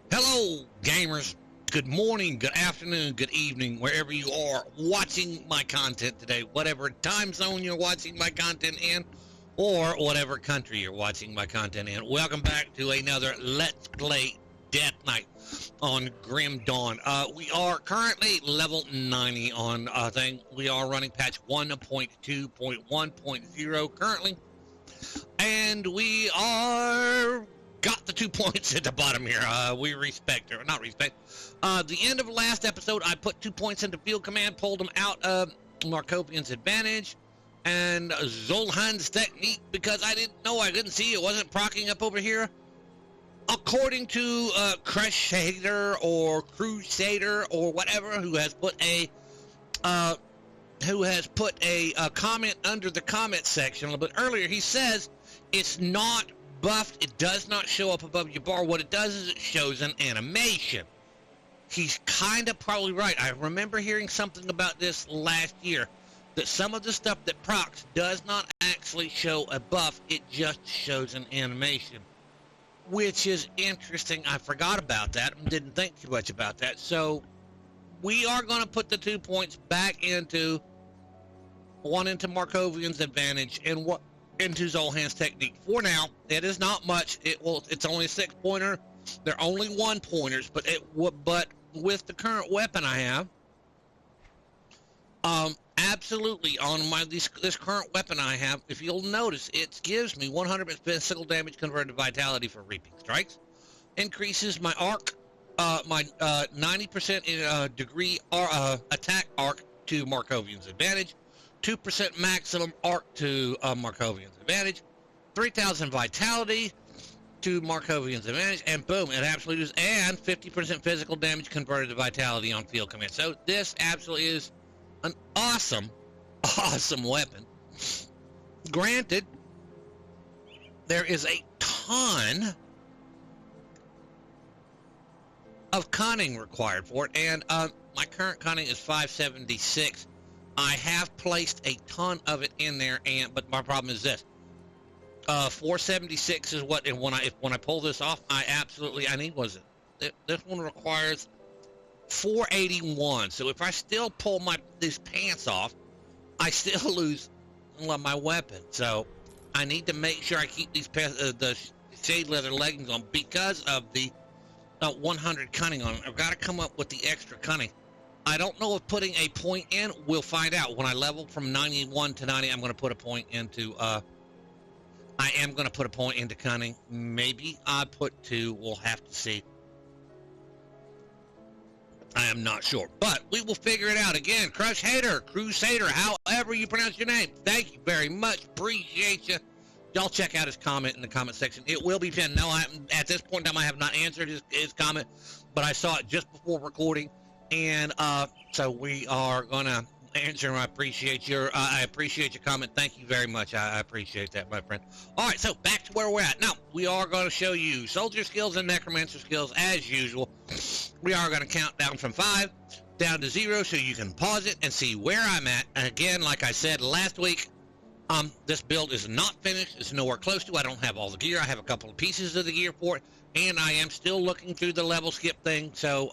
Hello, gamers. Good morning, good afternoon, good evening, wherever you are watching my content today, whatever time zone you're watching my content in, or whatever country you're watching my content in. Welcome back to another Let's Play Death Knight on Grim Dawn. We are currently level 90 on thing. We are running patch 1.2.1.0 currently, and we are got the 2 points at the bottom here. We respect, or not respect. The end of last episode, I put 2 points into field command, pulled them out of Markovian's advantage and Zolhan's technique because I didn't know, I couldn't see, it wasn't procking up over here. According to Crusader or whatever, who has put a comment under the comment section a little bit earlier, he says it's not buffed. It does not show up above your bar. What it does is it shows an animation. He's kind of probably right. I remember hearing something about this last year, that some of the stuff that procs does not actually show a buff. It just shows an animation, which is interesting. I forgot about that and didn't think too much about that. So we are going to put the 2 points back into Markovian's advantage and into Zolhan's technique. For now, it is not much. It's only a 6-pointer. They're only 1-pointers, but with the current weapon I have, absolutely on this current weapon I have, if you'll notice, it gives me 100% physical damage converted to vitality for reaping strikes, increases my arc, my 90% degree attack arc to Markovian's advantage, 2% maximum arc to Markovian's advantage, 3,000 vitality to Markovian's advantage, and boom, it absolutely is, and 50% physical damage converted to vitality on field command. So this absolutely is an awesome weapon. Granted, there is a ton of cunning required for it, and my current cunning is 576. I have placed a ton of it in there, but my problem is this. 476 is what, and when I pull this off, I need, this one requires 481. So if I still pull these pants off, I still lose my weapon. So I need to make sure I keep these the shade leather leggings on because of the 100 cunning on them. I've got to come up with the extra cunning. I don't know if putting a point in, we'll find out. When I level from 91 to 90, I'm going to put a point into, I am going to put a point into cunning. Maybe I put 2. We'll have to see. I am not sure, but we will figure it out. Again, Crusader, however you pronounce your name, thank you very much. Appreciate you. Y'all check out his comment in the comment section. It will be pinned. No, at this point in time, I have not answered his comment, but I saw it just before recording. And so we are gonna answer. I appreciate your comment. Thank you very much. I appreciate that, my friend. All right, so back to where we're at now. We are going to show you soldier skills and necromancer skills as usual. We are going to count down from 5 down to 0, so you can pause it and see where I'm at. And again, like I said last week, this build is not finished. It's nowhere close to. I don't have all the gear. I have a couple of pieces of the gear for it, and I am still looking through the level skip thing. So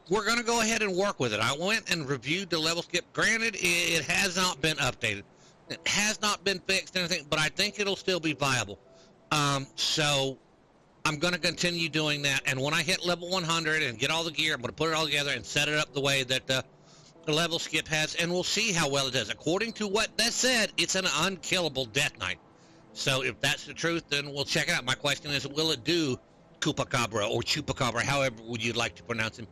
we're going to go ahead and work with it. I went and reviewed the level skip. Granted, it has not been updated. It has not been fixed or anything, but I think it'll still be viable. So I'm going to continue doing that. And when I hit level 100 and get all the gear, I'm going to put it all together and set it up the way that the level skip has, and we'll see how well it does. According to what that said, it's an unkillable Death Knight. So if that's the truth, then we'll check it out. My question is, will it do Chupacabra or Chupacabra, however would you like to pronounce him?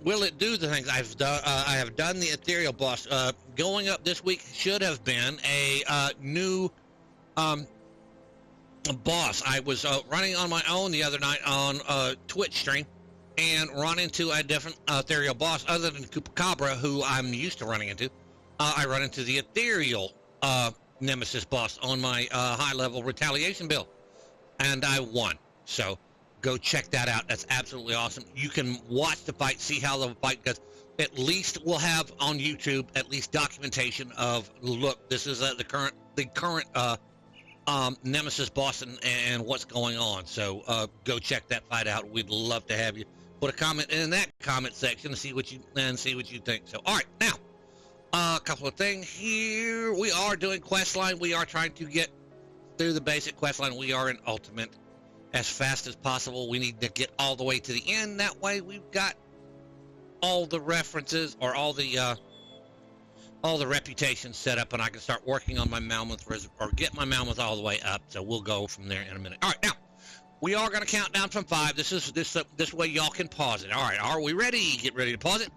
Will it do the things I've done? I have done the ethereal boss. Going up this week should have been a new boss. I was running on my own the other night on Twitch stream and run into a different ethereal boss other than Chupacabra, who I'm used to running into. I run into the ethereal nemesis boss on my high level retaliation build, and I won. So go check that out. That's absolutely awesome. You can watch the fight, see how the fight goes. At least we'll have on YouTube at least documentation of, look, this is the current Nemesis boss and what's going on. So go check that fight out. We'd love to have you put a comment in that comment section and see what you think. So all right, now a couple of things here. We are doing questline. We are trying to get through the basic questline. We are in ultimate as fast as possible. We need to get all the way to the end. That way we've got all the references or all the reputations set up, and I can start working on my Mammoth or get my Mammoth all the way up. So we'll go from there in a minute. All right, now we are going to count down from 5. This way y'all can pause it. All right, are we ready? Get ready to pause it.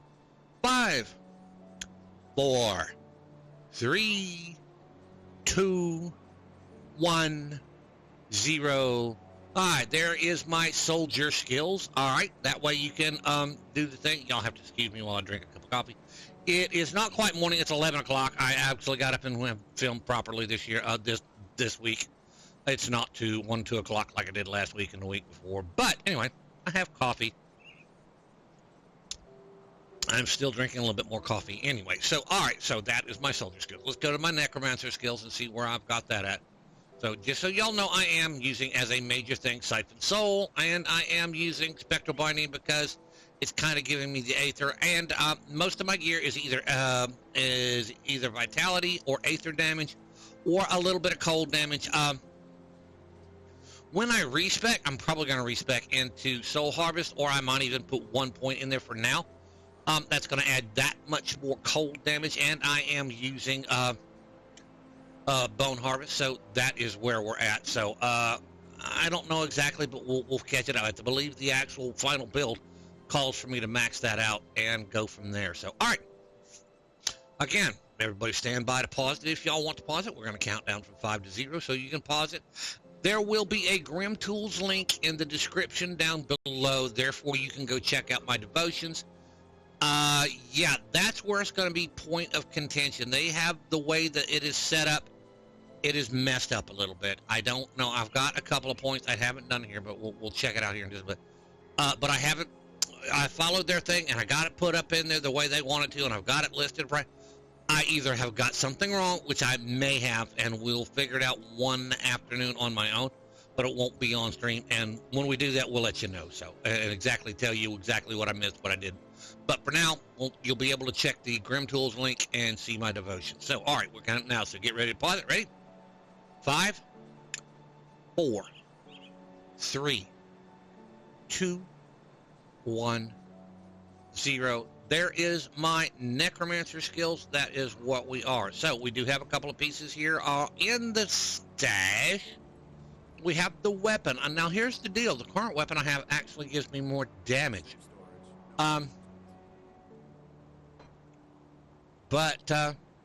5, 4, 3, 2, 1, 0. All right, there is my soldier skills. All right, that way you can do the thing. Y'all have to excuse me while I drink a cup of coffee. It is not quite morning. It's 11 o'clock. I actually got up and filmed properly this year, this week. It's not 2 o'clock like I did last week and the week before. But anyway, I have coffee. I'm still drinking a little bit more coffee anyway. So, all right, so that is my soldier skills. Let's go to my necromancer skills and see where I've got that at. So just so y'all know, I am using as a major thing Siphon Soul, and I am using Spectral Binding because it's kind of giving me the Aether, and most of my gear is either Vitality or Aether damage, or a little bit of cold damage. When I respec, I'm probably going to respec into Soul Harvest, or I might even put 1 point in there for now. That's going to add that much more cold damage, and I am using Bone Harvest, so that is where we're at. So I don't know exactly, but we'll catch it out. I believe the actual final build calls for me to max that out and go from there. So, all right. Again, everybody stand by to pause it. If y'all want to pause it, we're going to count down from 5 to 0, so you can pause it. There will be a Grim Tools link in the description down below. Therefore, you can go check out my devotions. Yeah, that's where it's going to be point of contention. They have the way that it is set up. It is messed up a little bit. I don't know. I've got a couple of points I haven't done here, but we'll check it out here in just a bit. But I followed their thing, and I got it put up in there the way they wanted to, and I've got it listed right. I either have got something wrong, which I may have, and we'll figure it out one afternoon on my own, but it won't be on stream. And when we do that, we'll let you know. So, and exactly tell you exactly what I missed, what I did. But for now, you'll be able to check the Grim Tools link and see my devotion. So, all right, we're counting now. So get ready to pause it. Ready? 5, 4, 3, 2, 1, 0. There is my necromancer skills. That is what we are. So we do have a couple of pieces here in the stash. We have the weapon. And now here's the deal. The current weapon I have actually gives me more damage. But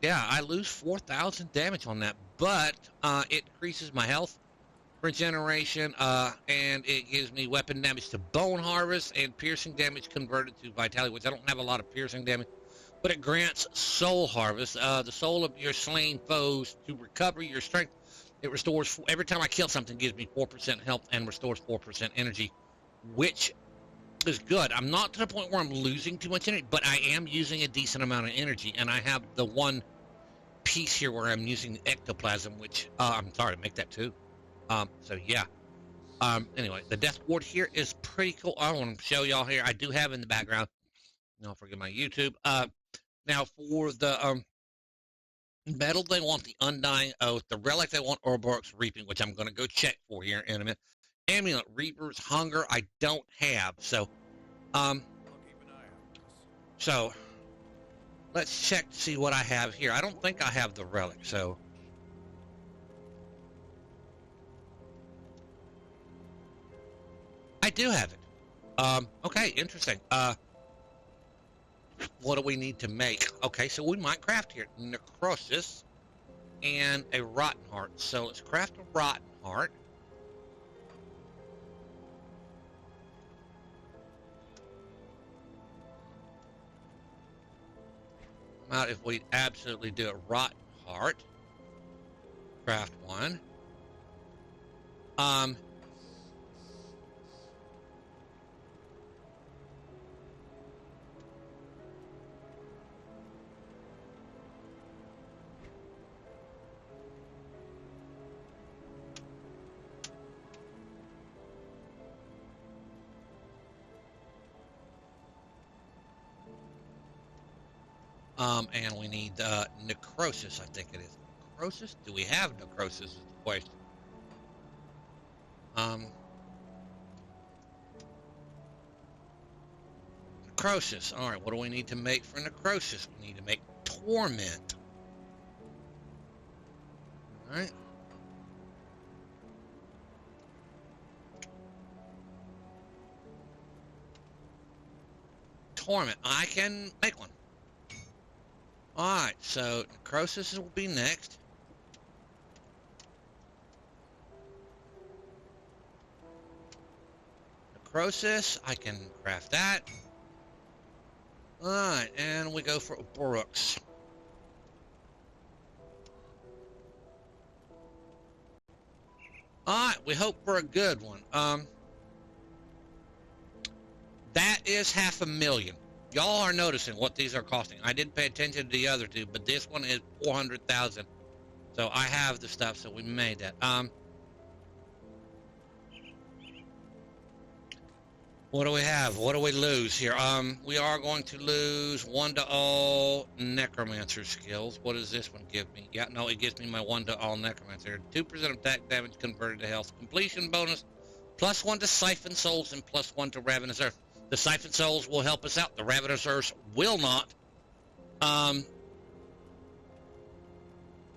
yeah, I lose 4,000 damage on that. But it increases my health, regeneration, and it gives me weapon damage to Bone Harvest and piercing damage converted to Vitality, which I don't have a lot of piercing damage. But it grants Soul Harvest, the soul of your slain foes, to recover your strength. It restores, every time I kill something, gives me 4% health and restores 4% energy, which is good. I'm not to the point where I'm losing too much energy, but I am using a decent amount of energy, and I have the one piece here where I'm using ectoplasm, which I'm sorry to make that 2. So yeah. Anyway, the death ward here is pretty cool. I want to show y'all here. I do have in the background. Don't forget my YouTube. Now for the metal, they want the Undying Oath. The relic, they want Orborg's Reaping, which I'm going to go check for here in a minute. Amulet, Reaper's Hunger, I don't have. So, so let's check to see what I have here. I don't think I have the relic, so. I do have it. Okay, interesting. What do we need to make? Okay, so we might craft here necrosis and a rotten heart. So let's craft a rotten heart. Now, if we absolutely do a rotten heart, craft one. And we need necrosis, I think it is. Necrosis? Do we have necrosis is the question. Necrosis. All right, what do we need to make for necrosis? We need to make torment. All right. Torment. I can make one. All right, so necrosis will be next. Necrosis, I can craft that. All right, and we go for Brooks. All right, we hope for a good one. That is $500,000. Y'all are noticing what these are costing. I didn't pay attention to the other two, but this one is 400,000. So I have the stuff, so we made that. What do we have? What do we lose here? We are going to lose 1 to all necromancer skills. What does this one give me? Yeah, no, it gives me my 1 to all necromancer. 2% of attack damage converted to health. Completion bonus, +1 to siphon souls and +1 to ravenous earth. The siphon souls will help us out. The ravenous earth will not.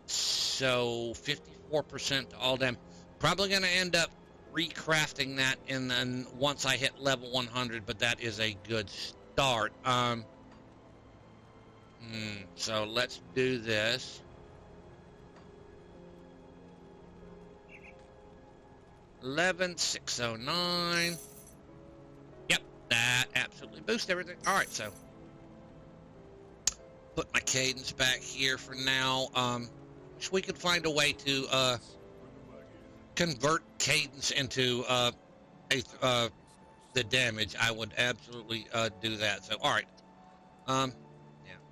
So 54% to all them. Probably going to end up recrafting that and then once I hit level 100, but that is a good start. So let's do this. 11,609. Yep, that absolutely boosts everything. All right, so put my cadence back here for now. Wish we could find a way to convert cadence into the damage. I would absolutely do that. So, all right. Yeah,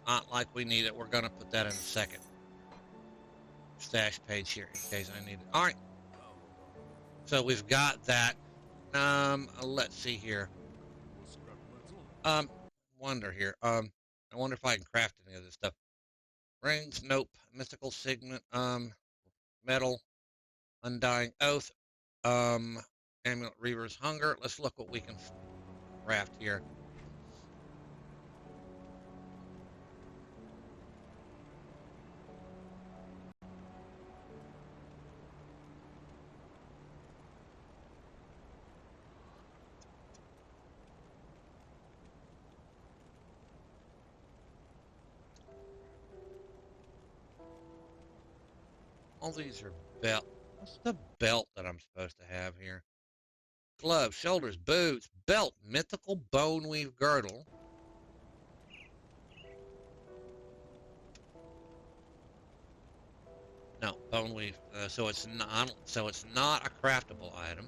not like we need it. We're gonna put that in a second. Stash page here in case I need it. All right. So we've got that. Let's see here. Wonder here. I wonder if I can craft any of this stuff. Rings, nope. Mystical signet, metal, undying oath, amulet reaver's hunger. Let's look what we can craft here. All these are belt. What's the belt that I'm supposed to have here? Gloves, shoulders, boots, belt, mythical bone weave girdle. No, bone weave. So it's not. So it's not a craftable item.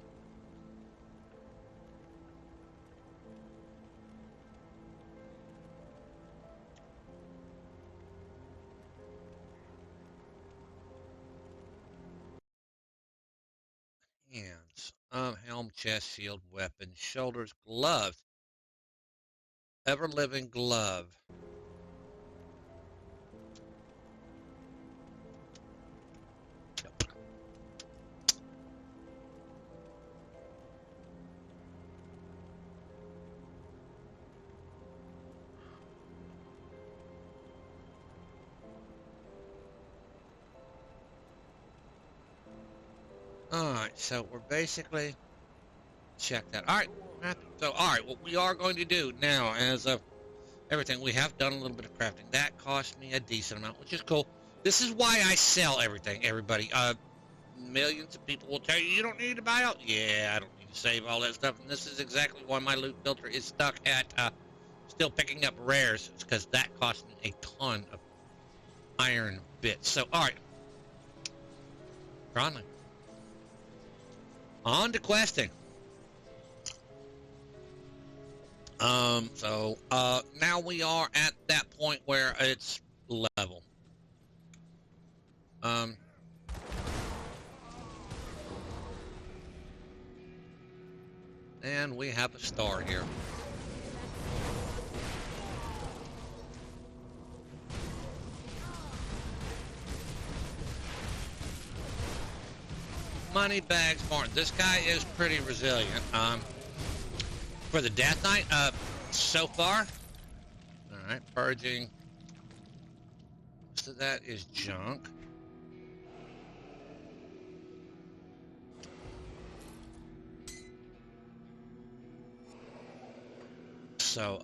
Hands, helm, chest, shield, weapon, shoulders, gloves. Ever-living glove. Alright, so we're basically check that. Alright, so alright, what we are going to do now, as of everything, we have done a little bit of crafting. That cost me a decent amount, which is cool. This is why I sell everything, everybody. Millions of people will tell you, you don't need to buy out. Yeah, I don't need to save all that stuff, and this is exactly why my loot filter is stuck at still picking up rares, because that cost me a ton of iron bits. So, alright. Finally. On to questing. So now we are at that point where it's level. And we have a star here. Money bags, Martin. This guy is pretty resilient. For the Death Knight, so far. All right, purging. So that is junk. So,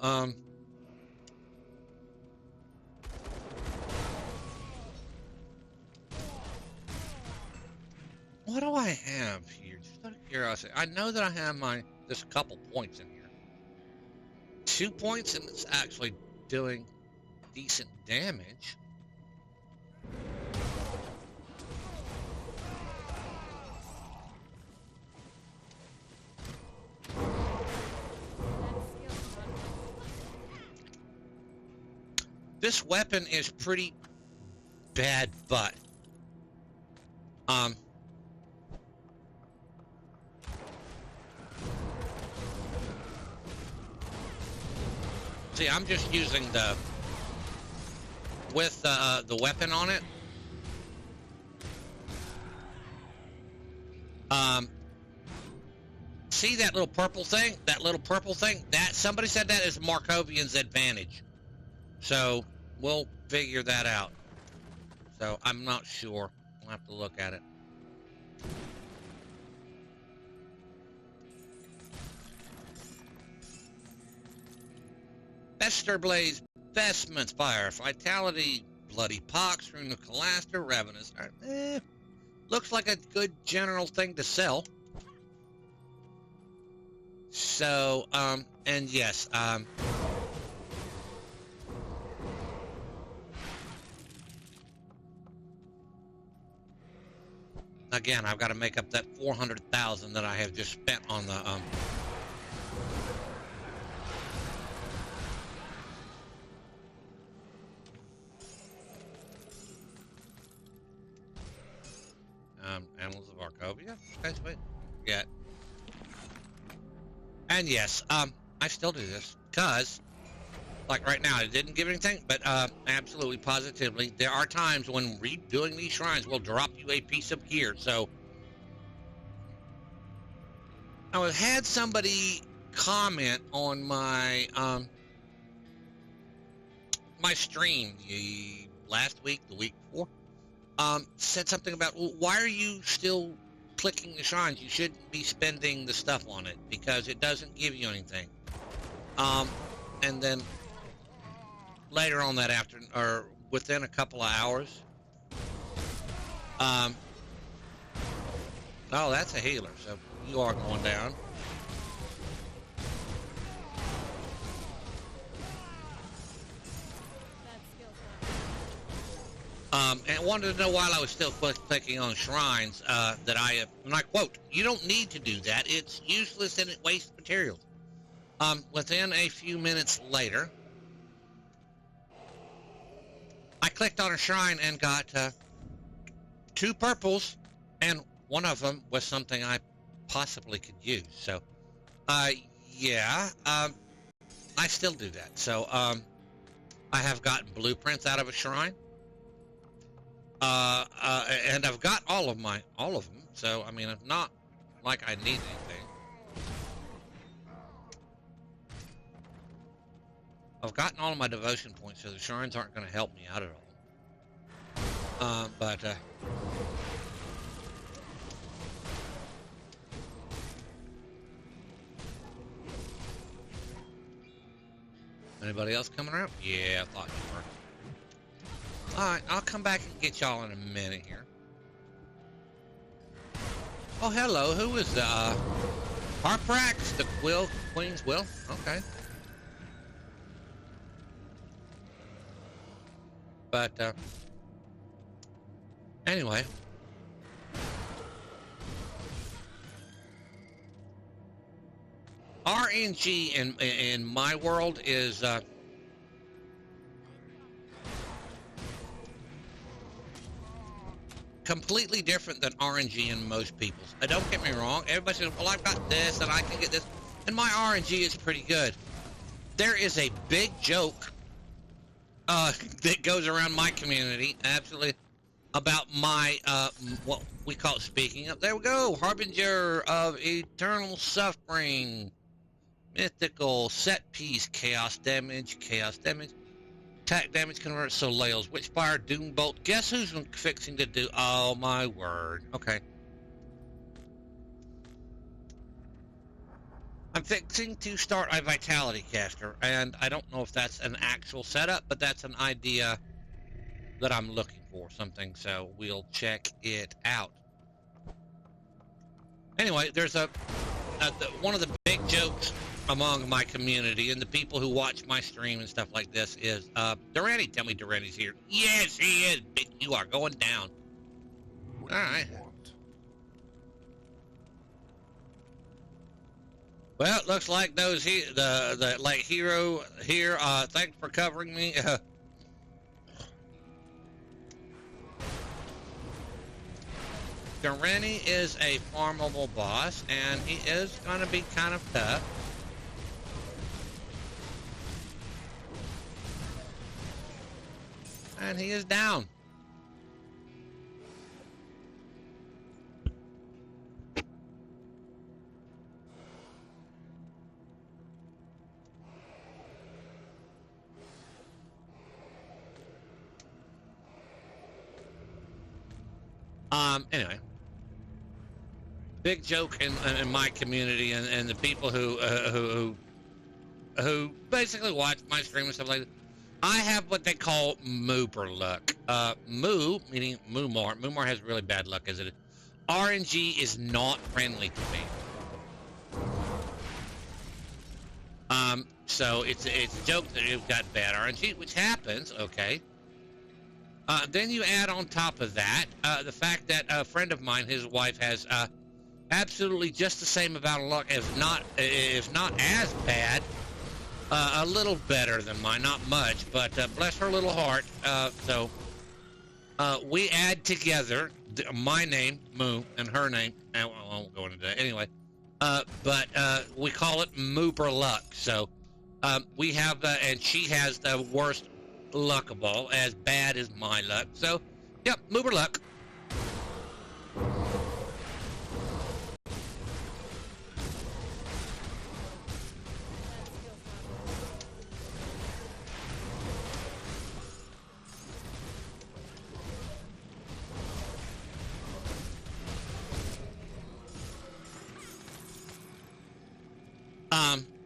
what do I have here? Just out of curiosity. I know that I have there's a couple points in here. 2 points, and it's actually doing decent damage. This weapon is pretty bad, but see, I'm just using the weapon on it. See that little purple thing? That little purple thing? That somebody said that is Markovian's advantage. So we'll figure that out. So I'm not sure. I'll have to look at it. Bester Blaze, Vestments, Fire, Vitality, Bloody Pox, Rune of Calaster, Ravenous. Looks like a good general thing to sell. So, and yes, again, I've got to make up that 400,000 that I have just spent on the, Annals of Arkovia? Okay, wait. Yeah. And yes, I still do this, because, like right now, it didn't give anything, but absolutely, positively, there are times when redoing these shrines will drop you a piece of gear. So, I had somebody comment on my my stream last week, the week before, said something about, well, why are you still clicking the shrines? You shouldn't be spending the stuff on it because it doesn't give you anything. And then later on that afternoon, or within a couple of hours, oh, that's a healer, so you are going down. And wanted to know while I was still clicking on shrines that I have, and I quote, "You don't need to do that. It's useless and it wastes materials." Within a few minutes later, I clicked on a shrine and got 2 purples, and one of them was something I possibly could use. So, yeah, I still do that. So, I have gotten blueprints out of a shrine. And I've got all of them. So, I mean, it's not like I need anything. I've gotten all of my devotion points, so the shrines aren't going to help me out at all. Anybody else coming around? Yeah, I thought you were. Alright, I'll come back and get y'all in a minute here. Oh, hello, who is the, Harprax, the Queen's Will? Okay. But, anyway. RNG in my world is, completely different than RNG in most people's. Don't get me wrong. Everybody says, well, I've got this and I can get this. And my RNG is pretty good. There is a big joke that goes around my community. Absolutely. about my what we call it, speaking of. There we go, harbinger of eternal suffering, mythical set piece, chaos damage, attack damage converts Soleil's Witchfire, Doombolt. Guess who's fixing to do? Oh my word. Okay. I'm fixing to start a Vitality Caster, and I don't know if that's an actual setup, but that's an idea that I'm looking for something, so we'll check it out. Anyway, there's one of the big jokes among my community and the people who watch my stream and stuff like this is, Durante, tell me Durante's here. Yes, he is, bitch, you are going down. All right. Well, it looks like those the like hero here. Thanks for covering me. Durante is a farmable boss, and he is going to be kind of tough. And he is down. Anyway, big joke in my community and the people who basically watch my stream and stuff like that. I have what they call mooper luck. Moo, meaning Moomar. Moomar has really bad luck as it is. RNG is not friendly to me. So it's a joke that you've got bad RNG, which happens, okay. Then you add on top of that the fact that a friend of mine, his wife, has absolutely just the same amount of luck, if not as bad, a little better than mine, not much, but bless her little heart. So we add together my name, Moo, and her name. I won't go into that anyway. But we call it Mooper luck. So we have, and she has the worst luck of all, as bad as my luck. So, yep, Mooper luck.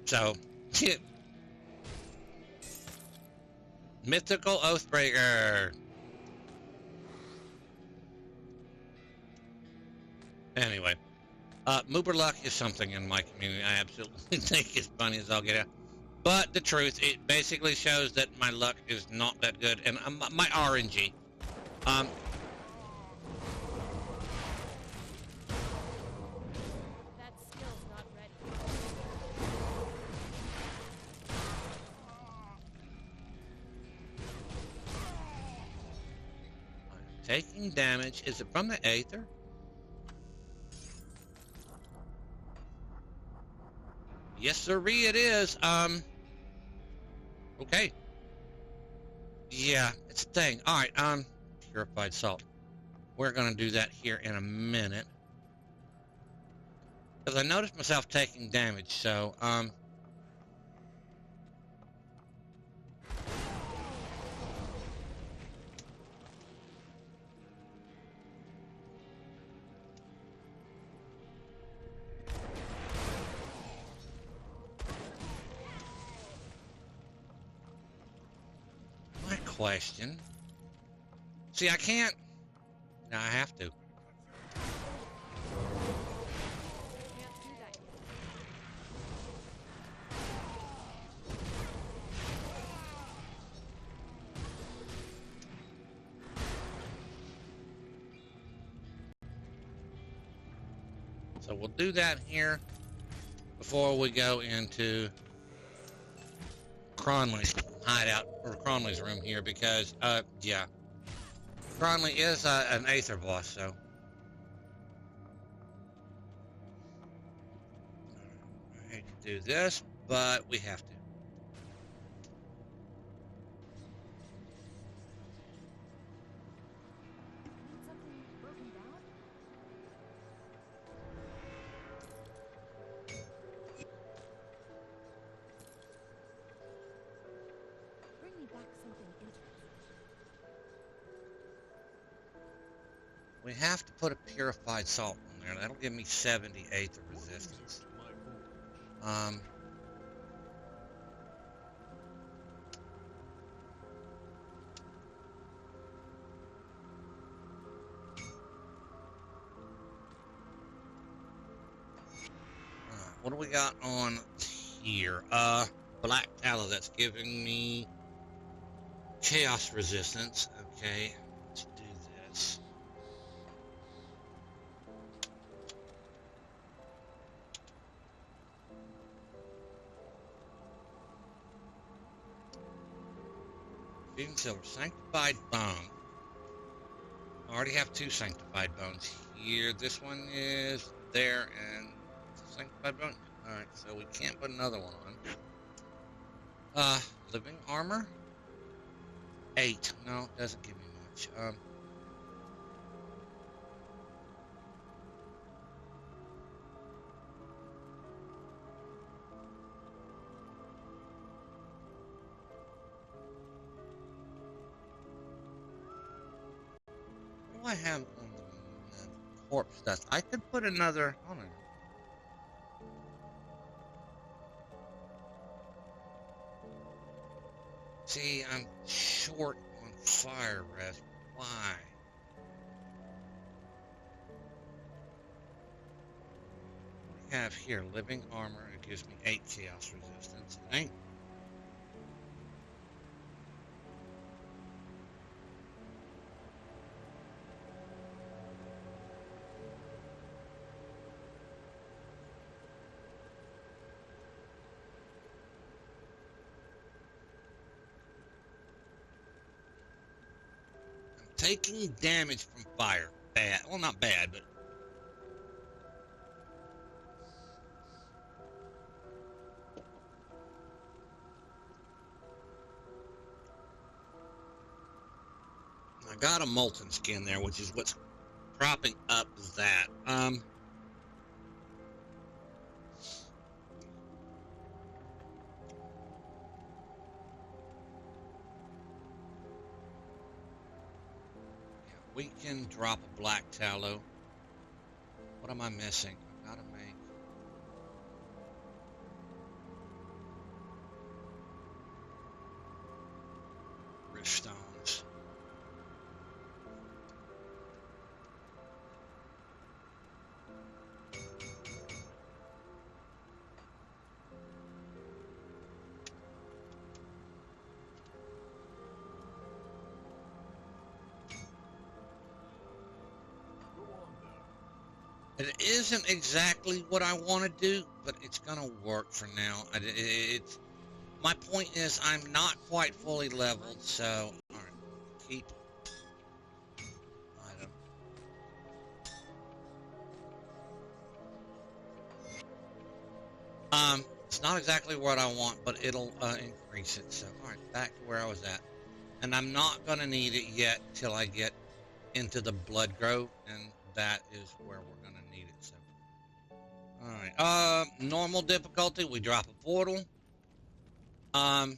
So, Mythical Oathbreaker. Anyway, Mooper luck is something in my community I absolutely think is funny as I'll get out. But the truth, it basically shows that my luck is not that good, and my RNG. Taking damage. Is it from the Aether? Yes, sirree, it is. Okay. Yeah, it's a thing. All right, purified salt. We're gonna do that here in a minute. Because I noticed myself taking damage, so, question. See, I can't. Now I have to. So we'll do that here before we go into Cronley's hideout, or Cronley's room here, because, yeah. Cronley is an Aether boss, so. I hate to do this, but we have to. We have to put a purified salt on there. That'll give me 78 of resistance. What do we got on here? Black tallow. That's giving me chaos resistance. Okay, let's do this. Even silver. Sanctified bone. I already have 2 sanctified bones here. This one is there, and sanctified bone. Alright, so we can't put another one on. Living armor? 8. No, it doesn't give me much. What do I have on the corpse dust? I could put another. Hold on. See, I'm short on fire rest. Why? What do we have here? Living armor. It gives me 8 chaos resistance. It ain't. Taking damage from fire. Bad. Well, not bad, but... I got a molten skin there, which is what's propping up that. We can drop a black tallow. What am I missing? I've got to make... rift stones. It isn't exactly what I want to do, but it's going to work for now. My point is I'm not quite fully leveled, so... Alright, keep... item. It's not exactly what I want, but it'll increase it. So, alright, back to where I was at. And I'm not going to need it yet till I get into the Blood Grove, and that is where we're going to need it. So, alright, normal difficulty, we drop a portal. How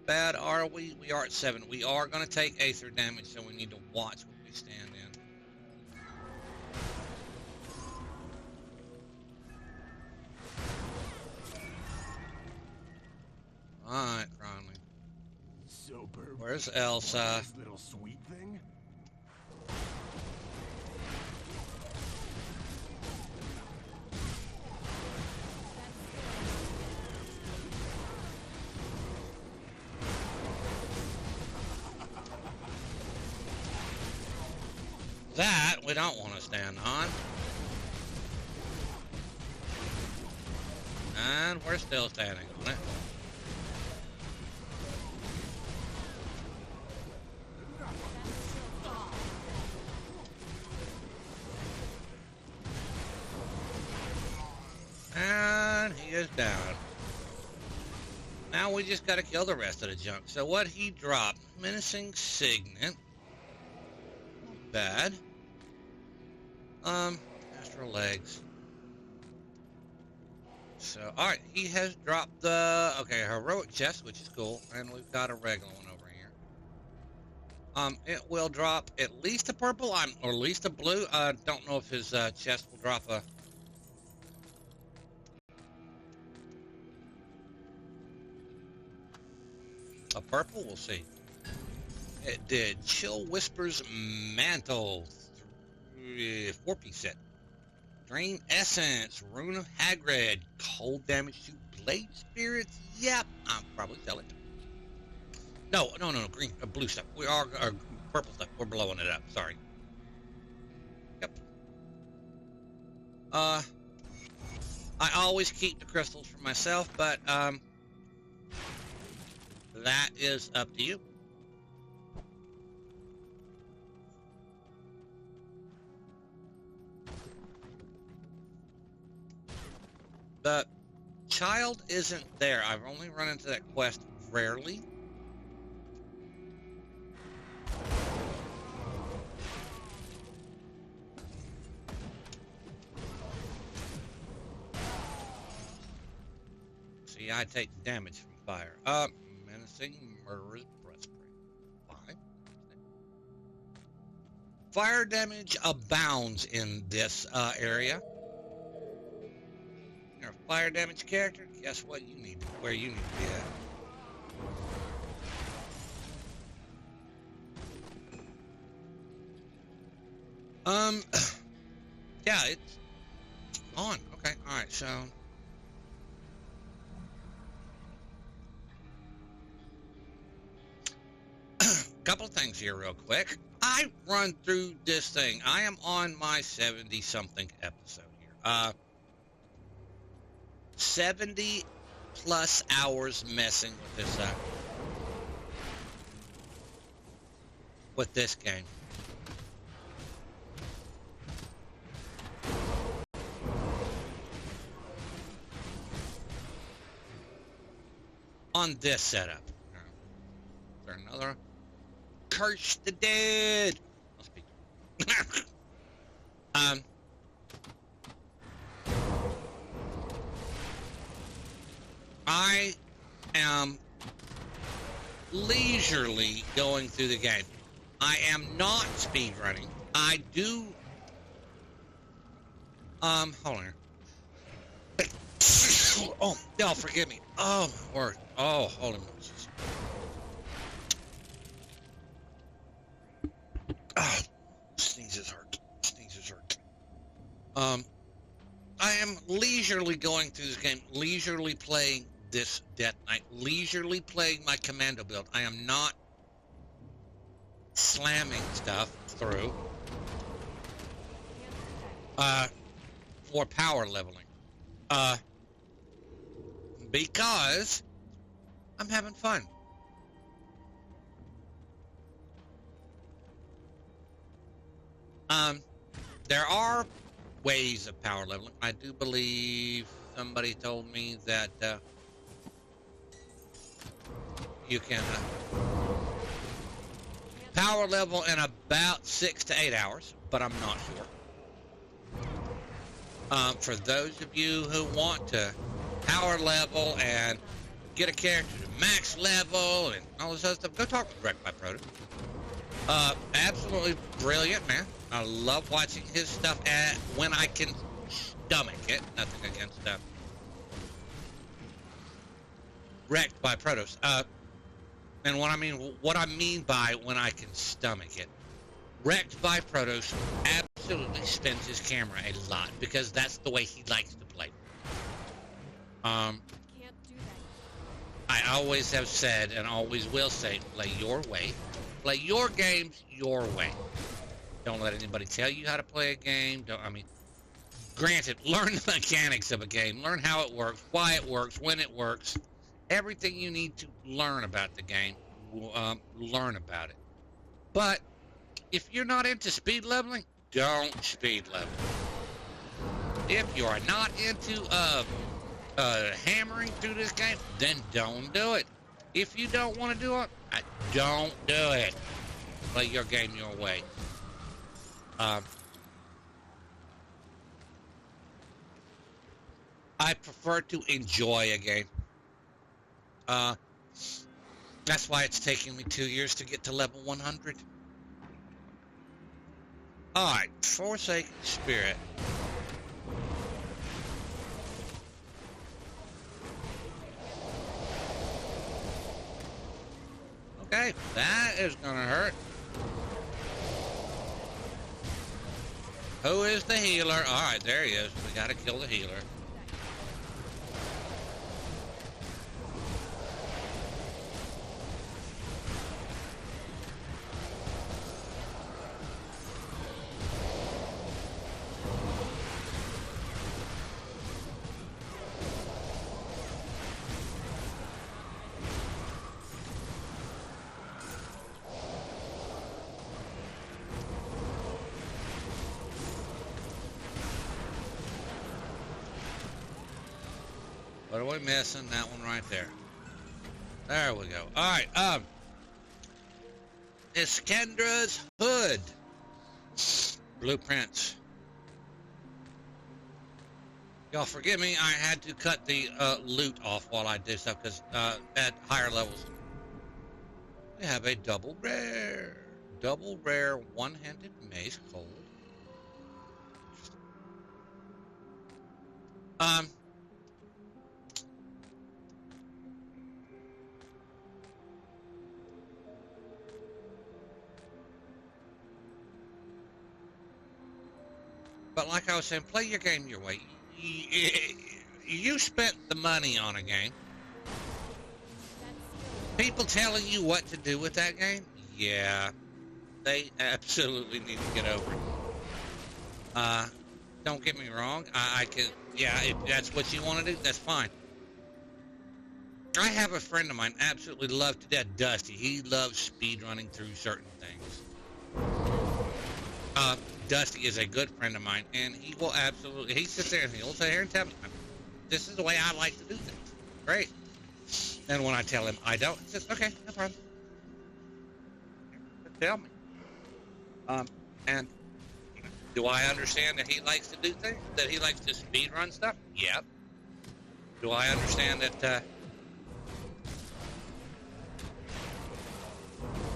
bad are we? We are at 7. We are going to take Aether damage, so we need to watch what we stand in. Alright, Cronley. So where's Elsa? This little sweet thing? That we don't want to stand on. And we're still standing on it. And he is down. Now we just gotta kill the rest of the junk. So what he dropped, menacing signet. Not bad. Astral legs. So, alright, he has dropped the, okay, heroic chest, which is cool, and we've got a regular one over here. It will drop at least a purple, or at least a blue. I don't know if his chest will drop a purple. We'll see. It did. Chill Whispers Mantle, 4-piece set. Drain Essence, Rune of Hagrid, cold damage to Blade Spirits. Yep, I'll probably sell it. No, green, blue stuff. We are purple stuff. We're blowing it up. Sorry. Yep. I always keep the crystals for myself, but that is up to you. The child isn't there. I've only run into that quest rarely. See, I take damage from fire. Menacing, murderous breastplate. 5. Fire damage abounds in this area. You're a fire damage character. Guess what? You need where you need to be at. Yeah, it's on. Okay, all right. So, couple of things here, real quick. I run through this thing. I am on my 70-something episode here. 70 plus hours messing with this game. On this setup. Is there another? Curse the dead. Must be. I am leisurely going through the game. I am not speedrunning. I do. Hold on here. Oh, y'all forgive me. Oh, my word. Oh, holy Moses. Oh, sneezes hurt. Sneezes hurt. I am leisurely going through this game, leisurely playing this Death Knight, leisurely playing my commando build. I am not slamming stuff through for power leveling. Because I'm having fun. There are ways of power leveling. I do believe somebody told me that you can power level in about 6 to 8 hours, but I'm not sure. For those of you who want to power level and get a character to max level and all this other stuff, go talk to Wrecked by Proto. Absolutely brilliant, man. I love watching his stuff when I can stomach it. Nothing against Wrecked by Protos. And what I mean by when I can stomach it, Wrecked by Protos absolutely spins his camera a lot because that's the way he likes to play. Can't do that. I always have said and always will say, play your way. Play your games your way. Don't let anybody tell you how to play a game. Granted, learn the mechanics of a game. Learn how it works, why it works, when it works. Everything you need to learn about the game, learn about it. But if you're not into speed leveling, don't speed level. If you are not into hammering through this game, then don't do it. If you don't want to do it, don't do it. Play your game your way. I prefer to enjoy a game. That's why it's taking me 2 years to get to level 100. Alright, Forsaken Spirit. Okay, that is gonna hurt. Who is the healer? Alright, there he is. We gotta kill the healer. What are we missing? That one right there. There we go. All right. Iskendra's Hood. Blueprints. Y'all forgive me. I had to cut the loot off while I did stuff because at higher levels we have a double rare one-handed mace cold. But like I was saying, play your game your way. You spent the money on a game. People telling you what to do with that game? Yeah, they absolutely need to get over it. Don't get me wrong. I can, yeah, if that's what you want to do, that's fine. I have a friend of mine, absolutely loved to death, Dusty. He loves speed running through certain things. Dusty is a good friend of mine, and he will absolutely, he sits there and he'll sit here and tell me, this is the way I like to do things. Great. And when I tell him I don't, he says, okay, no problem. Tell me. And do I understand that he likes to do things? That he likes to speed run stuff? Yep. Do I understand that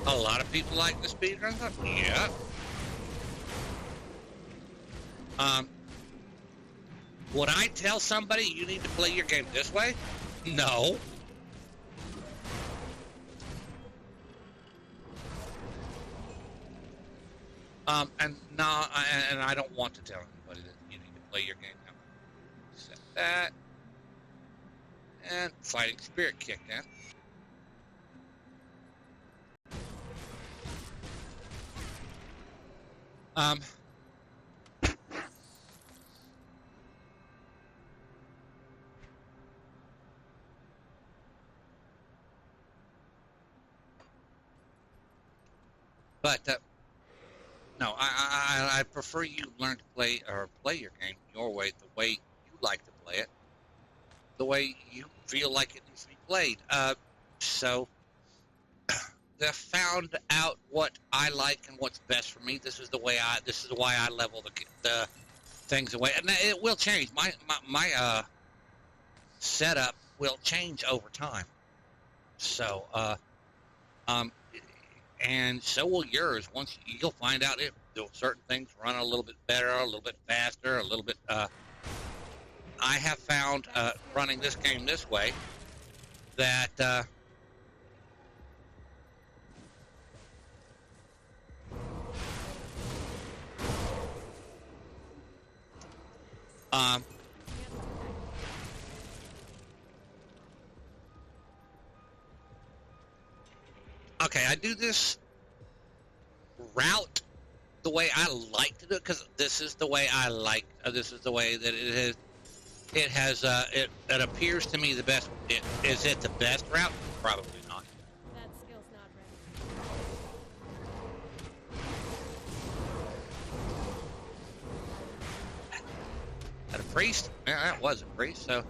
a lot of people like to speed run stuff? Yep. Would I tell somebody you need to play your game this way? No. And no, and I don't want to tell anybody that you need to play your game now. Set that. And Fighting Spirit kicked in. But no, I prefer you learn to play your game your way, the way you like to play it, the way you feel like it needs to be played. So I found out what I like and what's best for me. This is why I level the things away, and it will change. My setup will change over time. So and so will yours. Once you'll find out if certain things run a little bit better, a little bit faster, a little bit. I have found running this game this way that okay, I do this route the way I like to do it because this is the way I like. This is the way that it is. It has. It appears to me the best. Is it the best route? Probably not. That skill's not ready. At a priest? Yeah, that was a priest. So.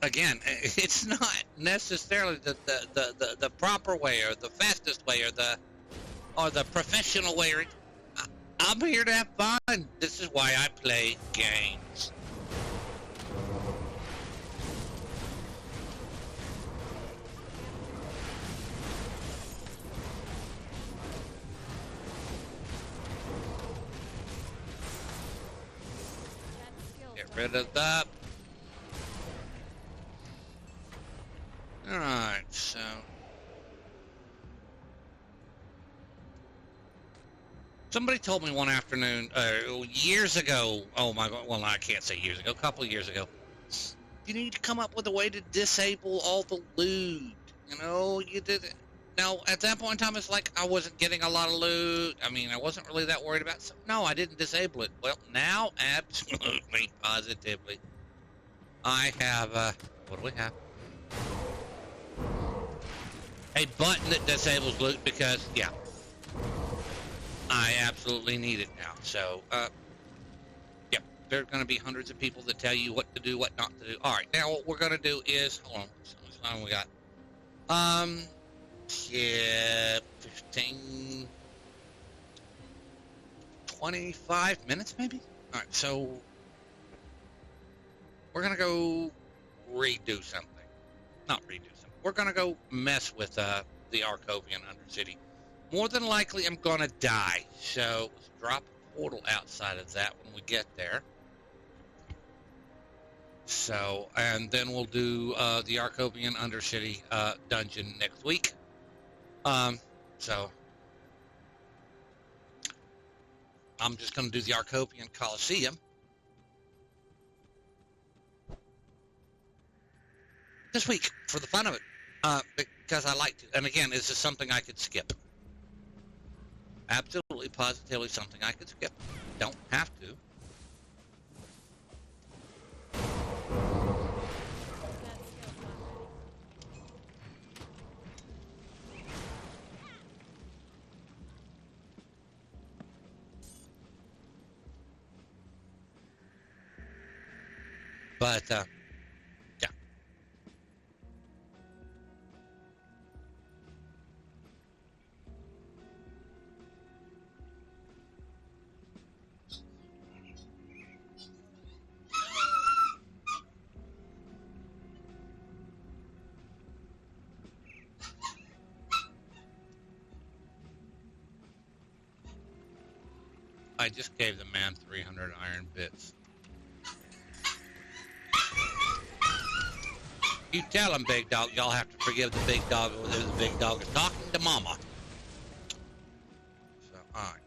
Again, it's not necessarily the proper way or the fastest way or the professional way. I'm here to have fun. This is why I play games. That skill's Get not rid of that. Alright, so... Somebody told me one afternoon, years ago, oh my god, well, I can't say years ago, a couple of years ago, you need to come up with a way to disable all the loot. You know, you did it. Now, at that point in time, it's like I wasn't getting a lot of loot. I mean, I wasn't really that worried about it. So, no, I didn't disable it. Well, now, absolutely, positively, I have, what do we have? A button that disables loot because, yeah, I absolutely need it now. So, yeah, there are going to be hundreds of people that tell you what to do, what not to do. All right, now what we're going to do is, hold on, how long we got? Yeah, 15, 25 minutes maybe? All right, so we're going to go redo something. Not redo something. We're going to go mess with the Arkovian Undercity. More than likely, I'm going to die. So let's drop a portal outside of that when we get there. So, and then we'll do the Arkovian Undercity dungeon next week. So I'm just going to do the Arkovian Coliseum. This week, for the fun of it, because I like to. And again, this is something I could skip. Absolutely, positively something I could skip. Don't have to. That skill's not ready. But, yeah. I just gave the man 300 iron bits. You tell him, big dog. Y'all have to forgive the big dog over there. The big dog is talking to mama. So, all right.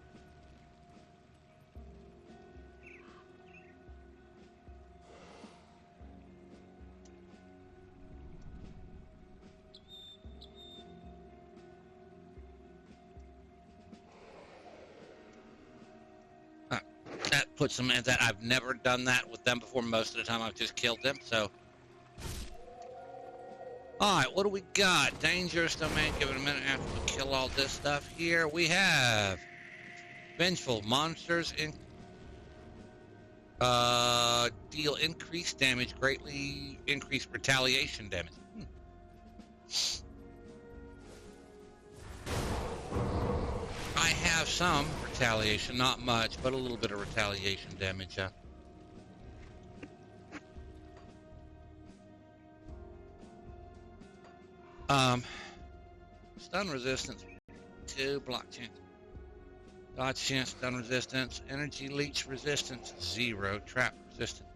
That puts them in that. I've never done that with them before. Most of the time I've just killed them, so. Alright, what do we got? Dangerous domain. Give it a minute after we kill all this stuff here. We have vengeful monsters in deal increased damage, greatly increased retaliation damage. I have some retaliation, not much, but a little bit of retaliation damage. Stun resistance, 2 block chance. Dodge chance, stun resistance, energy leech resistance, 0, trap resistance,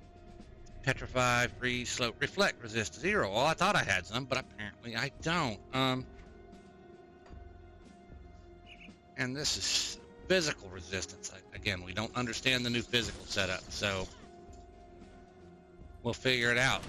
petrify, freeze, slow, reflect resistance, 0. Well, I thought I had some, but apparently I don't. And this is physical resistance. Again, we don't understand the new physical setup, so we'll figure it out.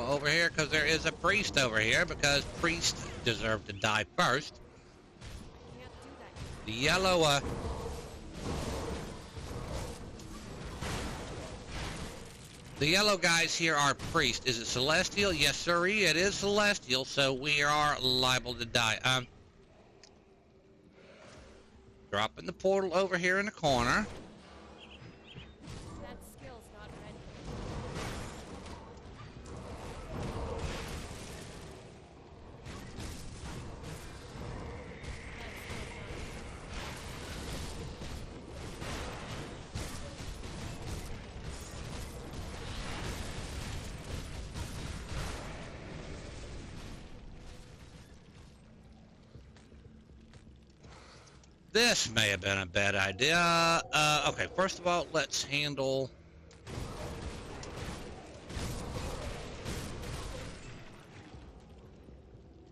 Over here, because there is a priest over here, because priests deserve to die first. Can't do that. The yellow, The yellow guys here are priest. Is it celestial? Yes, sirree. It is celestial, so we are liable to die. Dropping the portal over here in the corner. That skill's not ready. This may have been a bad idea. Okay, first of all, let's handle...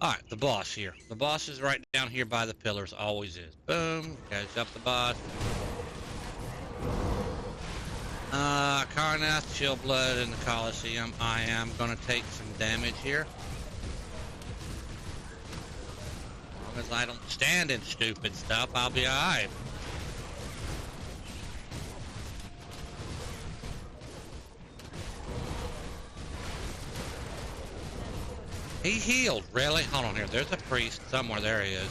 Alright, the boss here. The boss is right down here by the pillars, always is. Boom, catch up the boss. Karnath, Chillblood in the Colosseum. I am gonna take some damage here. As long as I don't stand in stupid stuff, I'll be alright. He healed, really? Hold on here. There's a priest somewhere. There he is.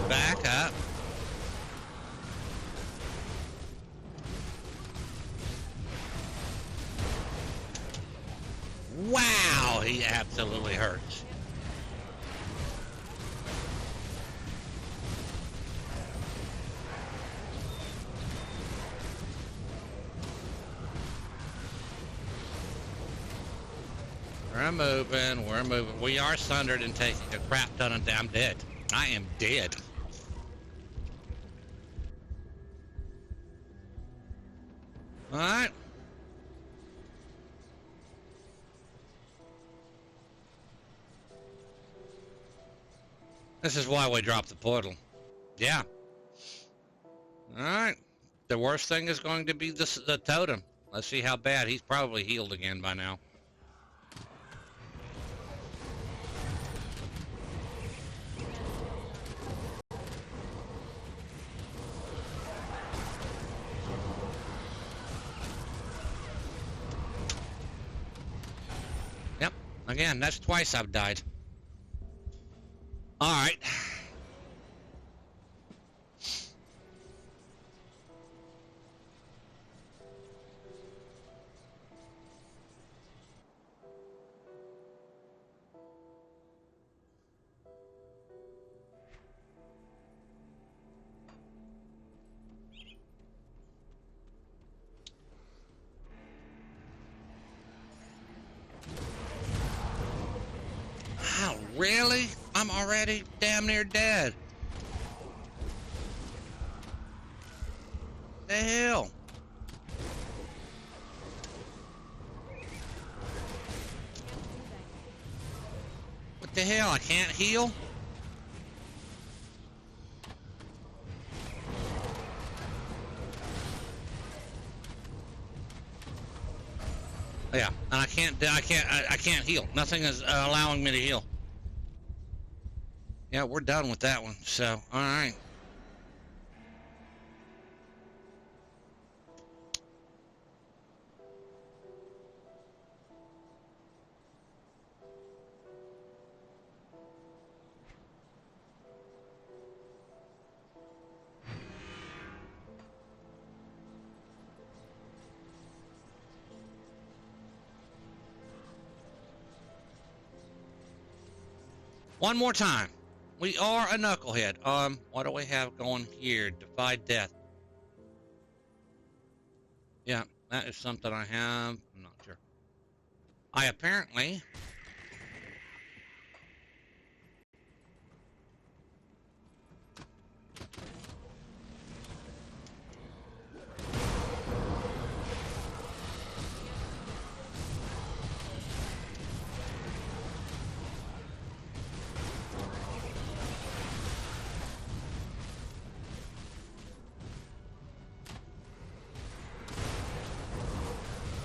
Back up. Wow, he absolutely hurts. We're moving, we're moving. We are sundered and taking a crap ton of damn. I'm dead. I am dead. All right. This is why we dropped the portal. Yeah. All right. The worst thing is going to be the totem. Let's see how bad. He's probably healed again by now. Yep. Again, that's twice I've died. All right. Wow, really? I'm already damn near dead. The hell? What the hell? I can't heal? Yeah, and I can't heal. Nothing is allowing me to heal. Yeah, we're done with that one. So, all right. One more time. We are a knucklehead. What do we have going here? Defy death. Yeah, that is something I have. I'm not sure. I apparently...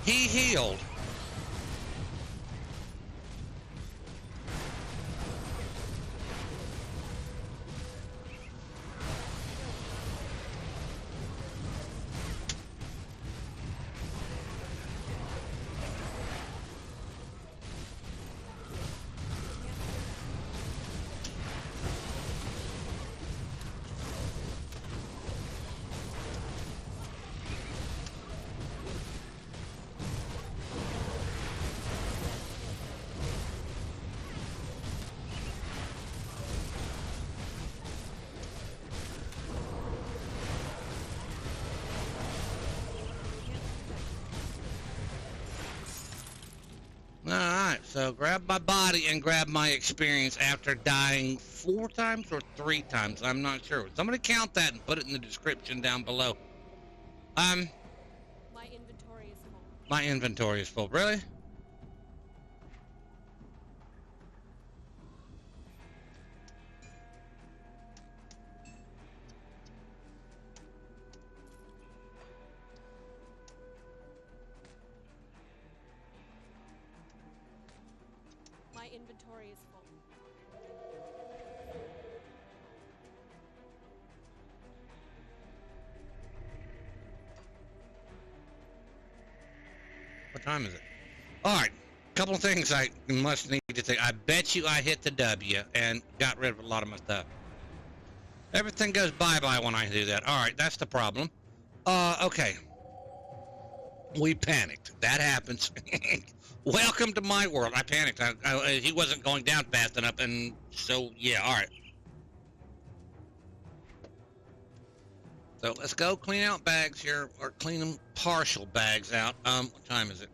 He healed. Alright, so grab my body and grab my experience after dying 4 times or 3 times. I'm not sure. Somebody count that and put it in the description down below. My inventory is full. My inventory is full. Really? My inventory is full. What time is it? Alright, couple of things I must need to take. I bet you I hit the W and got rid of a lot of my stuff. Everything goes bye-bye when I do that. Alright, that's the problem. Okay. We panicked. That happens. Welcome to my world. I panicked. He wasn't going down fast enough, and so, yeah, alright. So let's go clean out bags here, or clean them partial bags out. What time is it?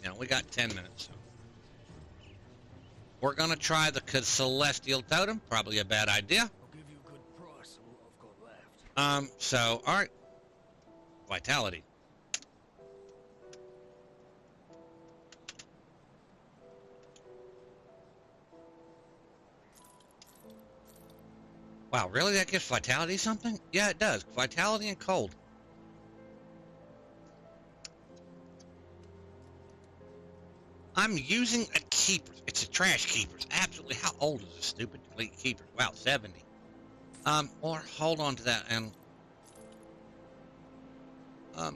Yeah, we got 10 minutes. So. We're gonna try the Celestial Totem. Probably a bad idea. I'll give you a good price on what I've got left. So, alright. Vitality. Wow, really? That gives Vitality something? Yeah, it does. Vitality and Cold. I'm using a Keeper. It's a Trash Keepers. Absolutely. How old is this stupid Keepers? Wow, 70. Or hold on to that and...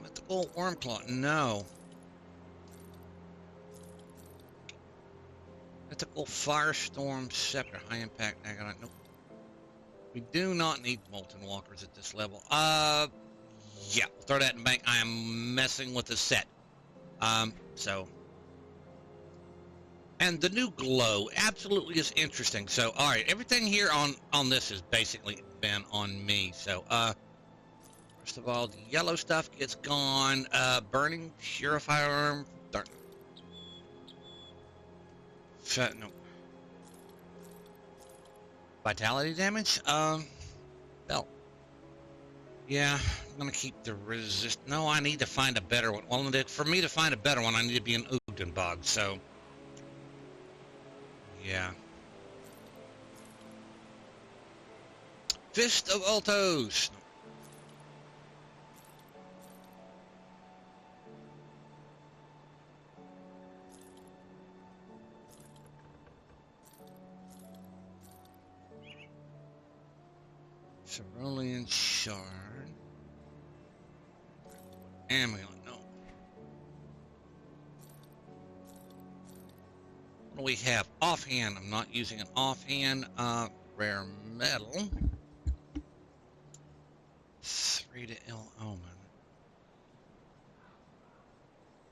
Mythical Wormclaw. No. Mythical Firestorm Scepter. High Impact Agonite. Nope. We do not need Molten Walkers at this level. Yeah, we'll throw that in the bank. I am messing with the set. So. And the new glow absolutely is interesting. So, alright, everything here on this has basically been on me. So, first of all, the yellow stuff gets gone. Burning Purifier Arm. Darn. No. Vitality damage? Belt. Yeah, I'm gonna keep the resist. No, I need to find a better one. Well, for me to find a better one, I need to be an Ugdenbog, so... Yeah. Fist of Altos! Cerulean Shard. Amulet, no. What do we have? Offhand, I'm not using an offhand. Rare metal. 3 to Ill Omen.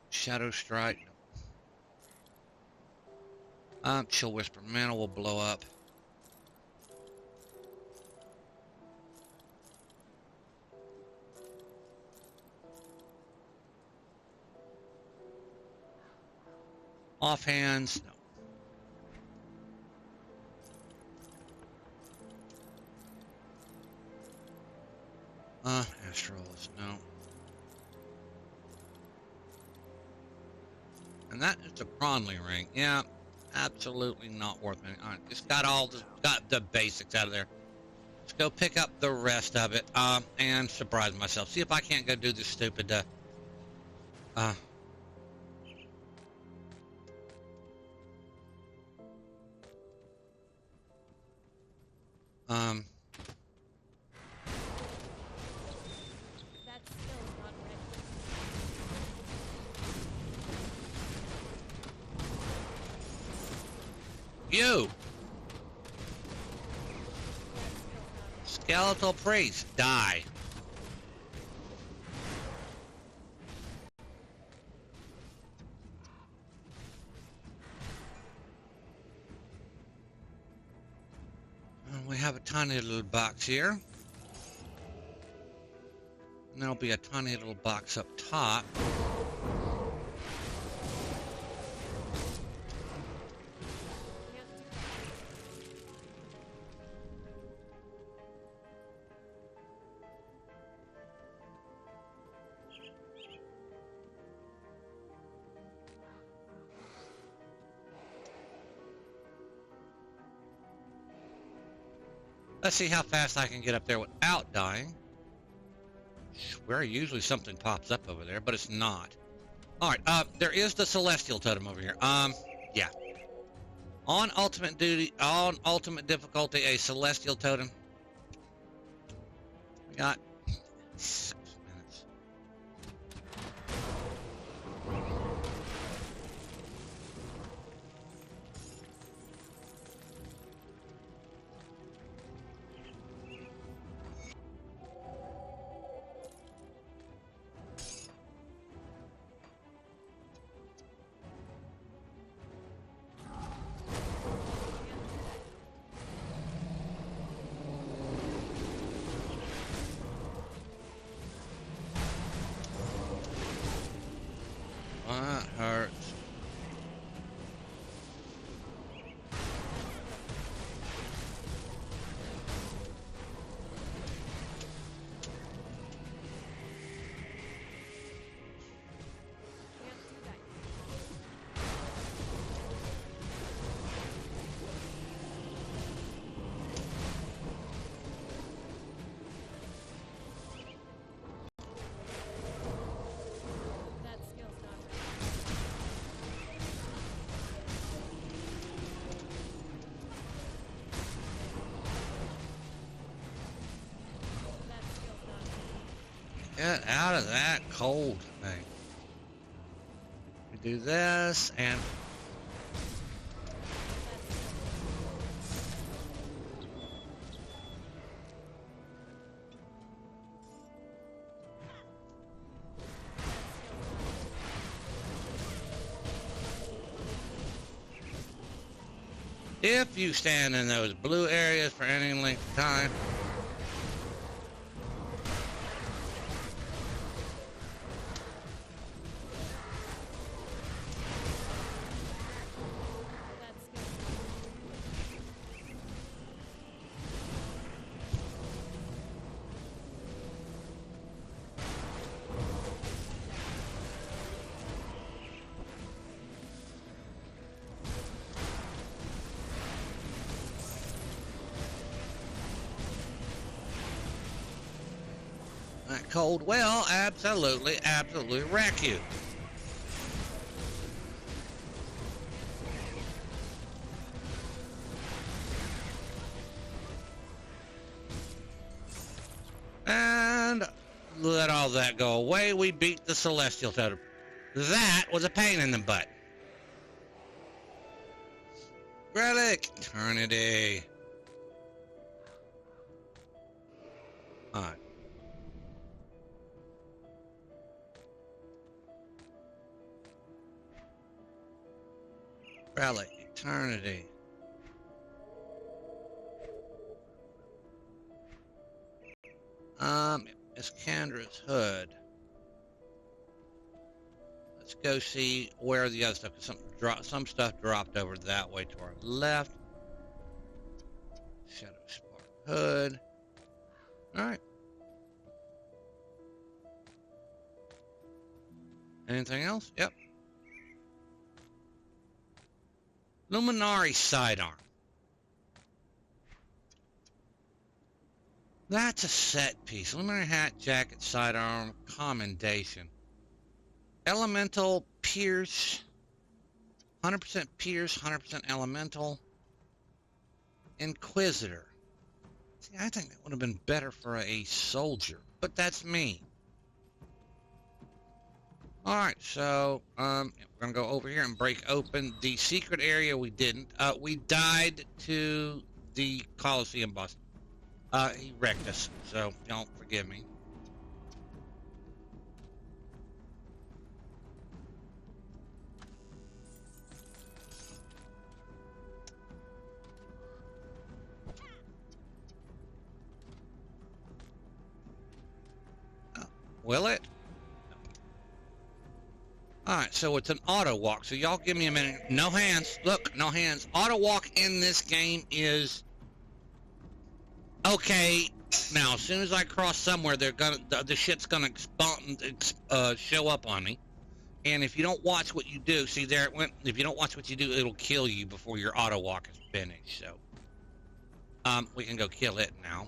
Shadow Strike. Chill Whisper. Mana will blow up. Offhands, no. Astrals, no. And that is a Cronley ring. Yeah, absolutely not worth it. All right, just got the basics out of there. Let's go pick up the rest of it, and surprise myself. See if I can't go do this stupid, Um, That skill's not ready. you, That skill's not ready. skeletal priest, die. We have a tiny little box here. And there'll be a tiny little box up top. Can't do that. Let's see how fast I can get up there without dying. Swear usually something pops up over there, but it's not. Alright, there is the celestial totem over here. Yeah. On ultimate difficulty, a celestial totem. We got 6 minutes. That hurts. Can't do that. That skill's not ready. That skill's not ready. Get out of that cold thing. We do this and if you stand in those blue areas for any length of time, That skill's not ready. that cold will absolutely wreck you. And let all that go away. We beat the celestial totem. That was a pain in the butt. Relic eternity. Alright. Relic eternity. It's Candra's hood. Let's go see where the other stuff. Some stuff dropped over that way to our left. Shadow Spark hood. All right. Anything else? Yep. Luminari sidearm. That's a set piece. Luminary hat, jacket, sidearm, commendation. Elemental pierce. 100% pierce, 100% elemental. Inquisitor. See, I think that would have been better for a soldier, but that's me. All right, so we're gonna go over here and break open the secret area. We didn't. We died to the Coliseum boss. He wrecked us, so don't forgive me. Will it? Alright, so it's an auto walk. So y'all give me a minute. No hands. Look, no hands. Auto walk in this game is okay. Now, as soon as I cross somewhere, they're gonna the shit's gonna show up on me. And if you don't watch what you do, see there it went. If you don't watch what you do, it'll kill you before your auto walk is finished. So, we can go kill it now.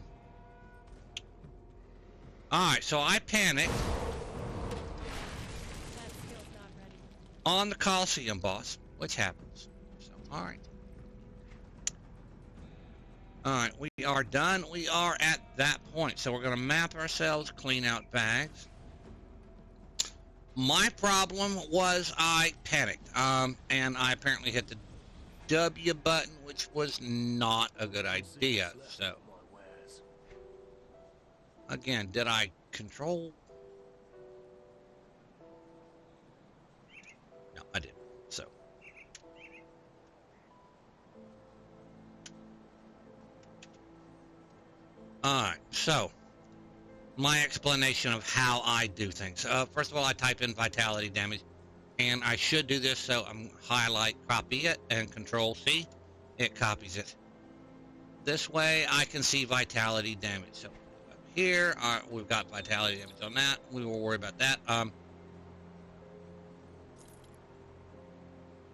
Alright, so I panicked That skill's not ready. on the Coliseum boss, which happens. So, alright. Alright, we are done. We are at that point. So we're going to map ourselves, clean out bags. My problem was I panicked. And I apparently hit the W button, which was not a good idea. So, again, did I control? No, I didn't. So. Alright, so. My explanation of how I do things. First of all, I type in vitality damage. And I should do this, so I'm highlight, copy it, and Control C. It copies it. This way, I can see vitality damage. So. Here, we've got vitality damage on that. We will worry about that.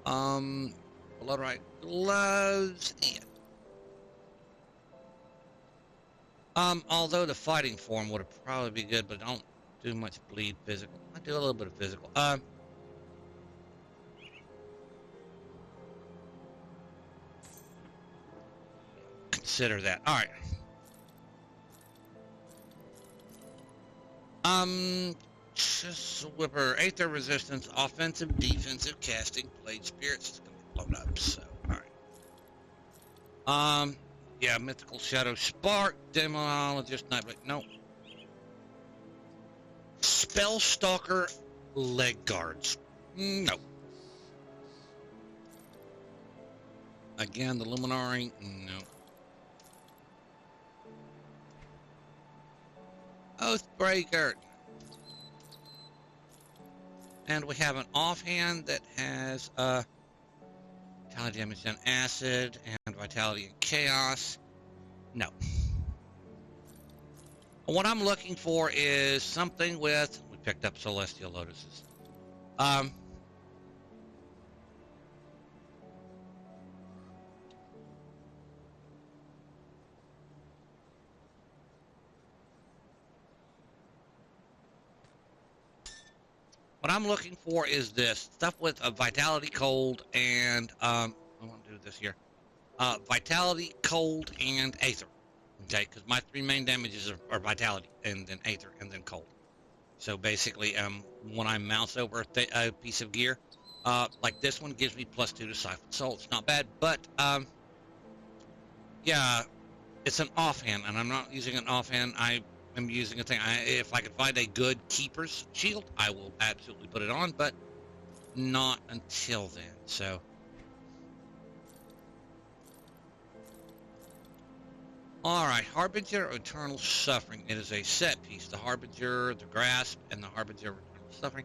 Blood right gloves. And, although the fighting form would probably be good, but I don't do much bleed physical. I do a little bit of physical. Consider that. All right. Whipper, Aether resistance, offensive, defensive, casting, blade spirits is gonna be blown up, so alright. Yeah, mythical shadow spark, demonologist, nightblade, no. Spell stalker, leg guards, no. Again, the luminary, no. Oathbreaker. And we have an offhand that has vitality damage and acid and vitality and chaos. No. What I'm looking for is something with, we picked up celestial lotuses. What I'm looking for is this stuff with a vitality, cold, and I want to do this here. Vitality, cold, and aether. Okay, because my three main damages are vitality, and then aether, and then cold. So basically, when I mouse over a piece of gear, like this one gives me +2 to Siphon Soul. It's not bad, but yeah, it's an offhand, and I'm not using an offhand. I'm using a thing. If I could find a good keeper's shield, I will absolutely put it on, but not until then. So, all right, Harbinger of Eternal Suffering. It is a set piece. The Harbinger, the Grasp, and the Harbinger of Eternal Suffering.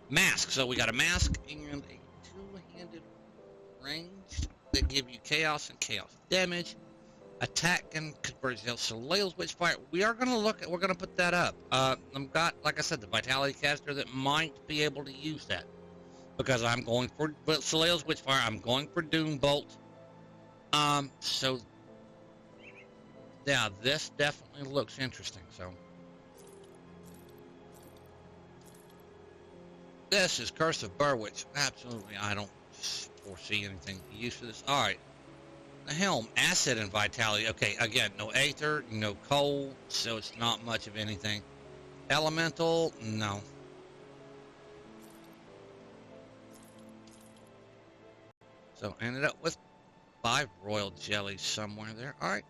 Mask. So we got a mask and a two-handed ranged that give you chaos and chaos damage. Attack and conversion. Soleil's Witchfire. We're gonna put that up. I've got, like I said, the Vitality Caster that might be able to use that. Because I'm going for Soleil's Witchfire, I'm going for Doom Bolt. So yeah, this definitely looks interesting, so. This is Curse of Burwitch. Absolutely, I don't foresee anything use for this. Alright. The helm, acid and vitality. Okay, again, no aether, no coal, so it's not much of anything. Elemental, no. So ended up with 5 royal jellies somewhere there. All right.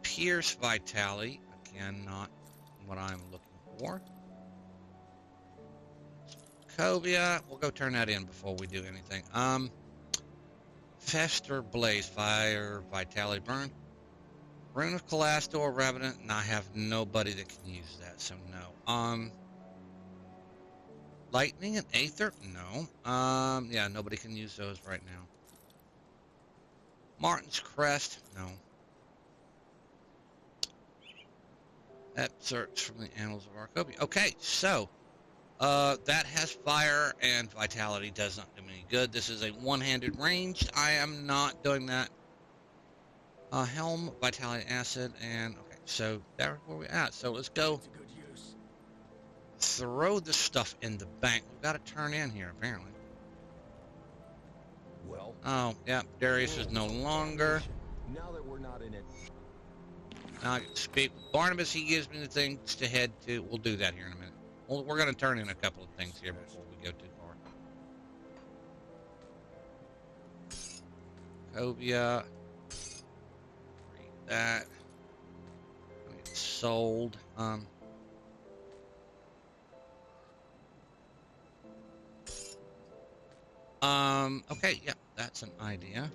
Pierce vitality. Again, not what I'm looking for. Cobia, we'll go turn that in before we do anything. Fester Blaze, fire, vitality burn. Rune of Calastor, Revenant, and I have nobody that can use that, so no. Lightning and Aether, no. Yeah, nobody can use those right now. Martin's Crest, no. Excerpts from the Annals of Arcobia. Okay, so that has fire and vitality, does not do me any good. This is a one-handed range. I am not doing that. Helm, vitality, acid, and okay, so that's where we're at. So let's go To good use. throw the stuff in the bank. We've got to turn in here, apparently. Well, Oh, yeah, Darius is no longer. now that we're not in it, Now I can speak with Barnabas. He gives me the things to head to. We'll do that here in a minute. Well, we're going to turn in a couple of things here before we go too far. Cobia. Read that. It's sold. Okay, yeah, that's an idea.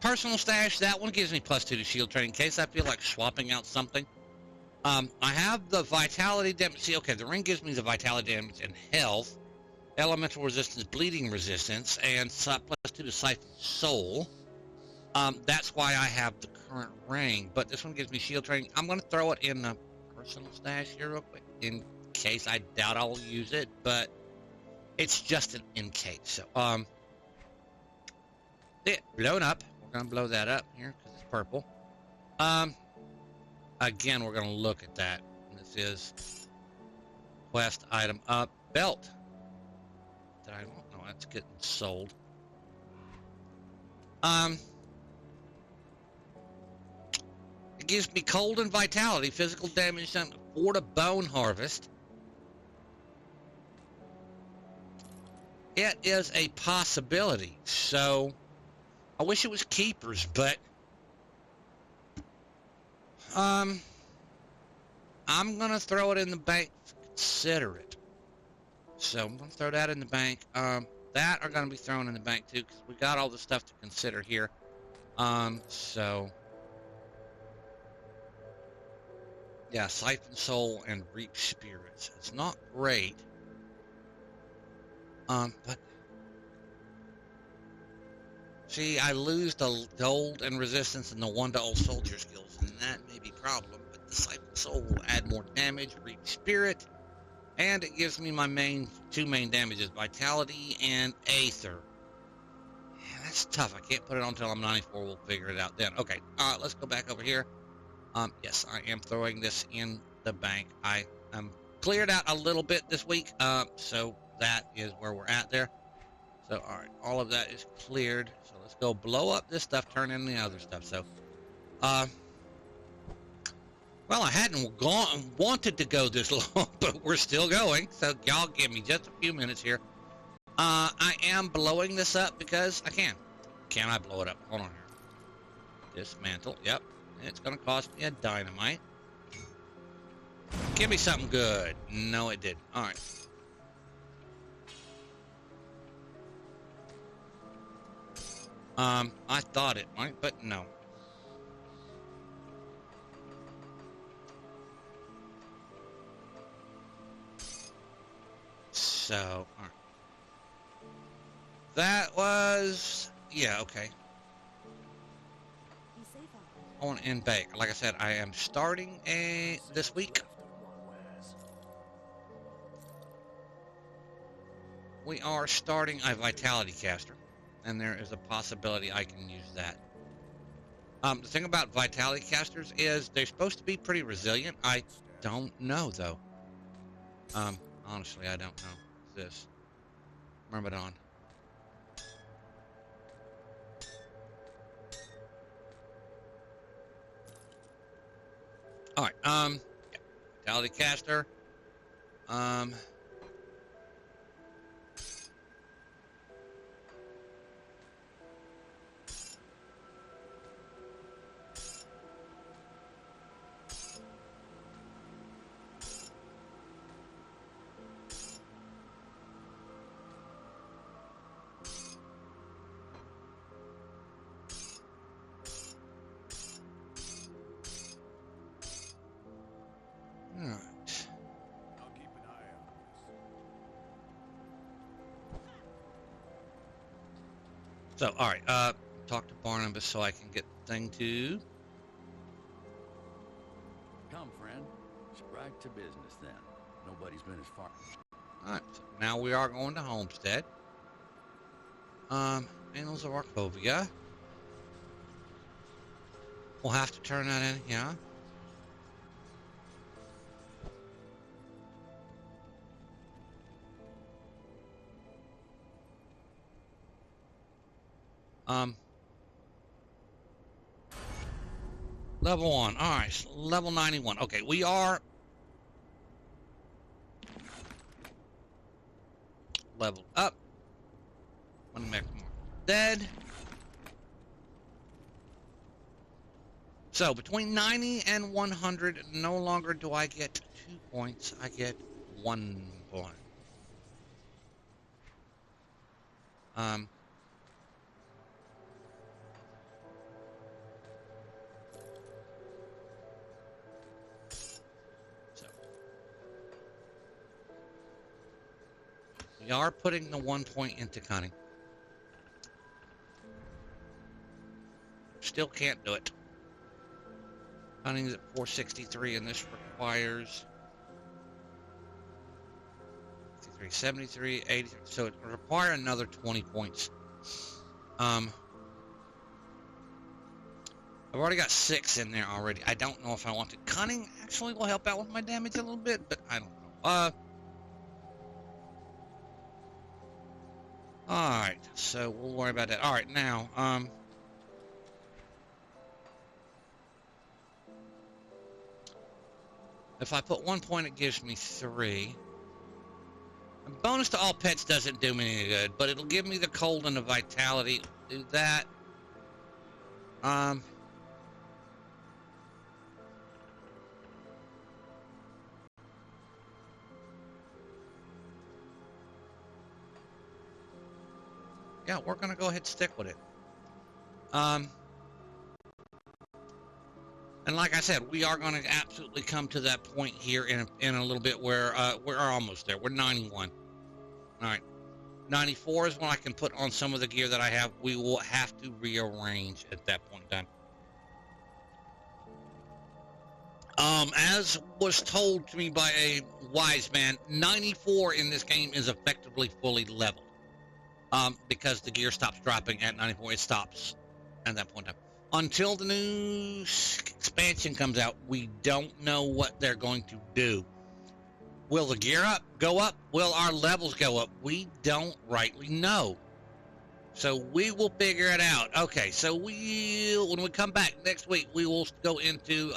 Personal stash, that one gives me +2 to shield training in case I feel like swapping out something. I have the vitality damage. See, okay, the ring gives me the vitality damage and health, elemental resistance, bleeding resistance, and +2 to siphon soul. That's why I have the current ring, but this one gives me shield training. I'm going to throw it in the personal stash here real quick in case. I doubt I'll use it, but it's just an in case. So, it blown up. We're going to blow that up here because it's purple. Again, we're going to look at that. This is quest item up belt. That I don't know. That's getting sold. It gives me cold and vitality, physical damage, and 4 to bone harvest. It is a possibility. So, I wish it was keepers, but I'm gonna throw it in the bank to consider it. So I'm gonna throw that in the bank. That are gonna be thrown in the bank too, because we got all the stuff to consider here. So yeah, Siphon Soul and Reap Spirits. It's not great. But see, I lose the gold and resistance and the 1 to all soldier skills, and that may be a problem. But the Siphon Soul will add more damage, Reap Spirit, and it gives me my two main damages, Vitality and Aether. Yeah, that's tough. I can't put it on until I'm 94. We'll figure it out then. Okay, let's go back over here. Yes, I am throwing this in the bank. I cleared out a little bit this week, so that is where we're at there. So, all right, all of that is cleared. So let's go blow up this stuff, turn in the other stuff. So, well, I hadn't wanted to go this long, but we're still going. So y'all give me just a few minutes here. I am blowing this up because I can. Can I blow it up? Hold on here. Dismantle. Yep. It's going to cost me a dynamite. Give me something good. No, it didn't. All right. I thought it might, but no. So, all right. That was, yeah, okay. Be safe out there. I want to end bank. Like I said, I am starting this week. We are starting a Vitality Caster, and there is a possibility I can use that. The thing about Vitality Casters is they're supposed to be pretty resilient. I don't know, though. Honestly, I don't know. This. Myrmidon. Alright, yeah. Vitality Caster. Alright. I'll keep an eye on this. So, alright, talk to Barnabas so I can get the thing to... Come, friend. Right to business then. Nobody's been as far. Alright, so now we are going to Homestead. Annals of Arcovia. We'll have to turn that in, yeah. Level 1. Alright, so level 91. Okay, we are leveled up. One mech more dead. So between 90 and 100, no longer do I get 2 points, I get 1 point. So we are putting the 1 point into cunning. Still can't do it. Cunning is at 463, and this requires 63, 73, 83. So it will require another 20 points. I've already got 6 in there already. I don't know if I want to. Cunning actually will help out with my damage a little bit, but I don't know. Alright, so we'll worry about that. Alright, now, if I put 1 point, it gives me 3. A bonus to all pets doesn't do me any good, but it'll give me the cold and the vitality. Do that. Yeah, we're gonna go ahead and stick with it. And like I said, we are going to absolutely come to that point here in a little bit where we're almost there. We're 91. All right. 94 is when I can put on some of the gear that I have. We will have to rearrange at that point in time. As was told to me by a wise man, 94 in this game is effectively fully leveled. Because the gear stops dropping at 94. It stops at that point in time. Until the new expansion comes out, we don't know what they're going to do. Will the gear go up? Will our levels go up? We don't rightly know. So we will figure it out. Okay, so when we come back next week, we will go into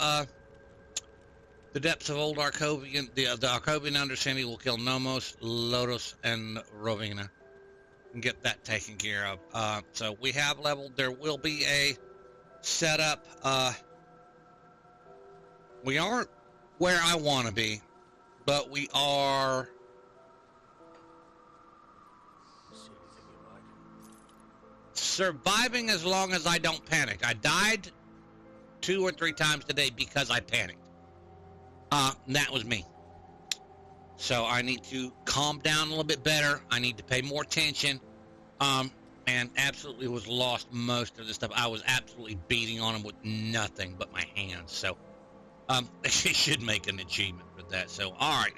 the depths of old Arcovian. The Arcovian understanding will kill Nomos, Lotus, and Rovina. And get that taken care of. So we have leveled. There will be a setup. We aren't where I want to be, but we are surviving as long as I don't panic. I died 2 or 3 times today because I panicked. That was me. So I need to calm down a little bit better. I need to pay more attention. And absolutely was lost most of the stuff. I was absolutely beating on him with nothing but my hands. So, she should make an achievement for that. So, all right.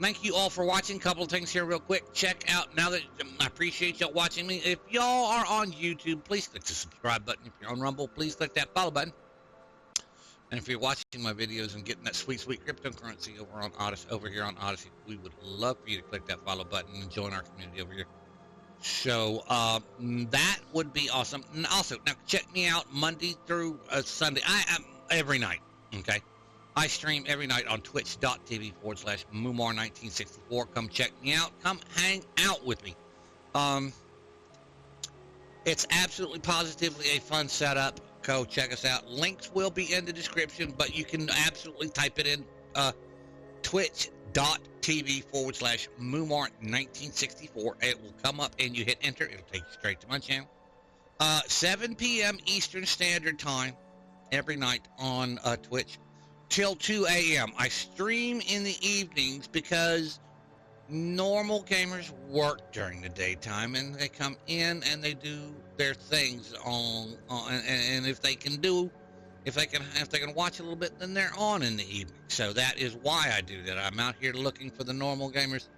thank you all for watching. Couple of things here real quick. Check out, now that I appreciate y'all watching me. If y'all are on YouTube, please click the subscribe button. If you're on Rumble, please click that follow button. And if you're watching my videos and getting that sweet, sweet cryptocurrency over on Odyssey, over here on Odyssey, we would love for you to click that follow button and join our community over here. So that would be awesome. And also, now check me out Monday through Sunday. I am every night. Okay, I stream every night on twitch.tv/Mumar1964. Come check me out. Come hang out with me. It's absolutely positively a fun setup. Go check us out. Links will be in the description, but you can absolutely type it in twitch.tv/Mumar1964. It will come up and you hit enter. It'll take you straight to my channel. 7 p.m. Eastern Standard Time every night on Twitch till 2 a.m. I stream in the evenings because normal gamers work during the daytime and they come in and they do their things and if they can watch a little bit, then they're on in the evening. So that is why I do that. I'm out here looking for the normal gamers,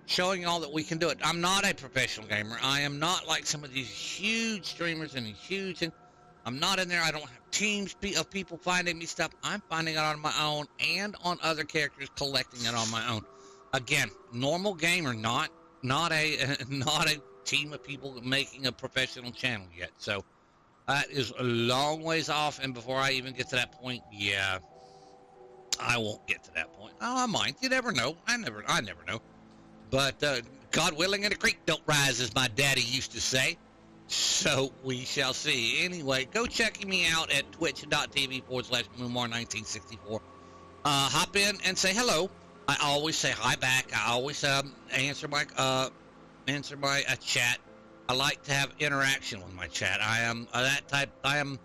showing y'all that we can do it. I'm not a professional gamer. I am not like some of these huge streamers and I'm not in there. I don't have teams of people finding me stuff. I'm finding it on my own and on other characters, collecting it on my own. Again, normal gamer, not a team of people making a professional channel yet. So that is a long ways off, and before I even get to that point, yeah, I won't get to that point. Oh, I might. You never know. I never know. But God willing, and the creek don't rise, as my daddy used to say. So we shall see. Anyway, go check me out at twitch.tv/Mumar1964. Hop in and say hello. I always say hi back. I always answer my chat. I like to have interaction with my chat. I am that type. I am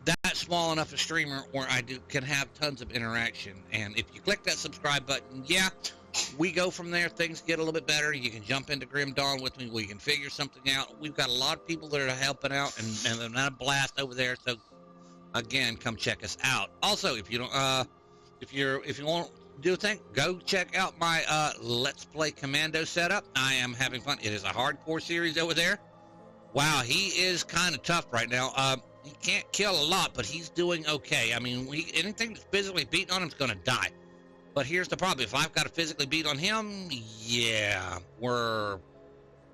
that small enough a streamer where I can have tons of interaction. And if you click that subscribe button, yeah, we go from there. Things get a little bit better. You can jump into Grim Dawn with me. We can figure something out. We've got a lot of people that are helping out and a blast over there. So again, come check us out. Also, if you don't, if you want. Do a thing, go check out my Let's Play Commando setup. I am having fun. It is a hardcore series over there. Wow, he is kind of tough right now. He can't kill a lot, but he's doing okay. I mean, anything that's physically beaten on him is going to die. But here's the problem. If I've got to physically beat on him, yeah, we're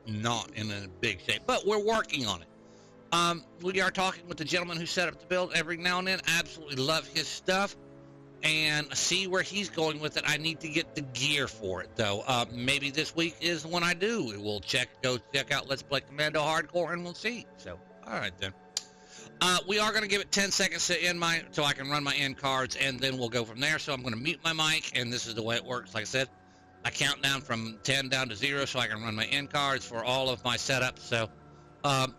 not in a big shape. But we're working on it. We are talking with the gentleman who set up the build every now and then. Absolutely love his stuff. And see where he's going with it. I need to get the gear for it, though. Maybe this week is when I do. We'll go check out Let's Play Commando Hardcore, and we'll see. So, all right, then. We are going to give it 10 seconds to end so I can run my end cards, and then we'll go from there. So I'm going to mute my mic, and this is the way it works. Like I said, I count down from 10 down to 0 so I can run my end cards for all of my setups. So,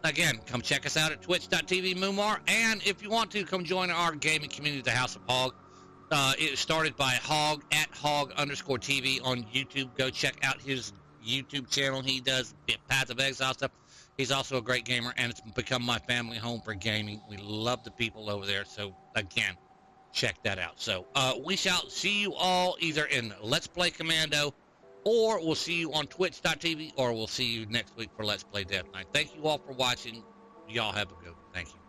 again, come check us out at twitch.tv/Mumar. And if you want to, come join our gaming community, the House of Hog. It started by Hog at Hog_TV on YouTube. Go check out his YouTube channel. He does Path of Exile stuff. He's also a great gamer, and it's become my family home for gaming. We love the people over there. So, again, check that out. So, we shall see you all either in Let's Play Commando, or we'll see you on twitch.tv, or we'll see you next week for Let's Play Death Knight. Thank you all for watching. Y'all have a good one. Thank you.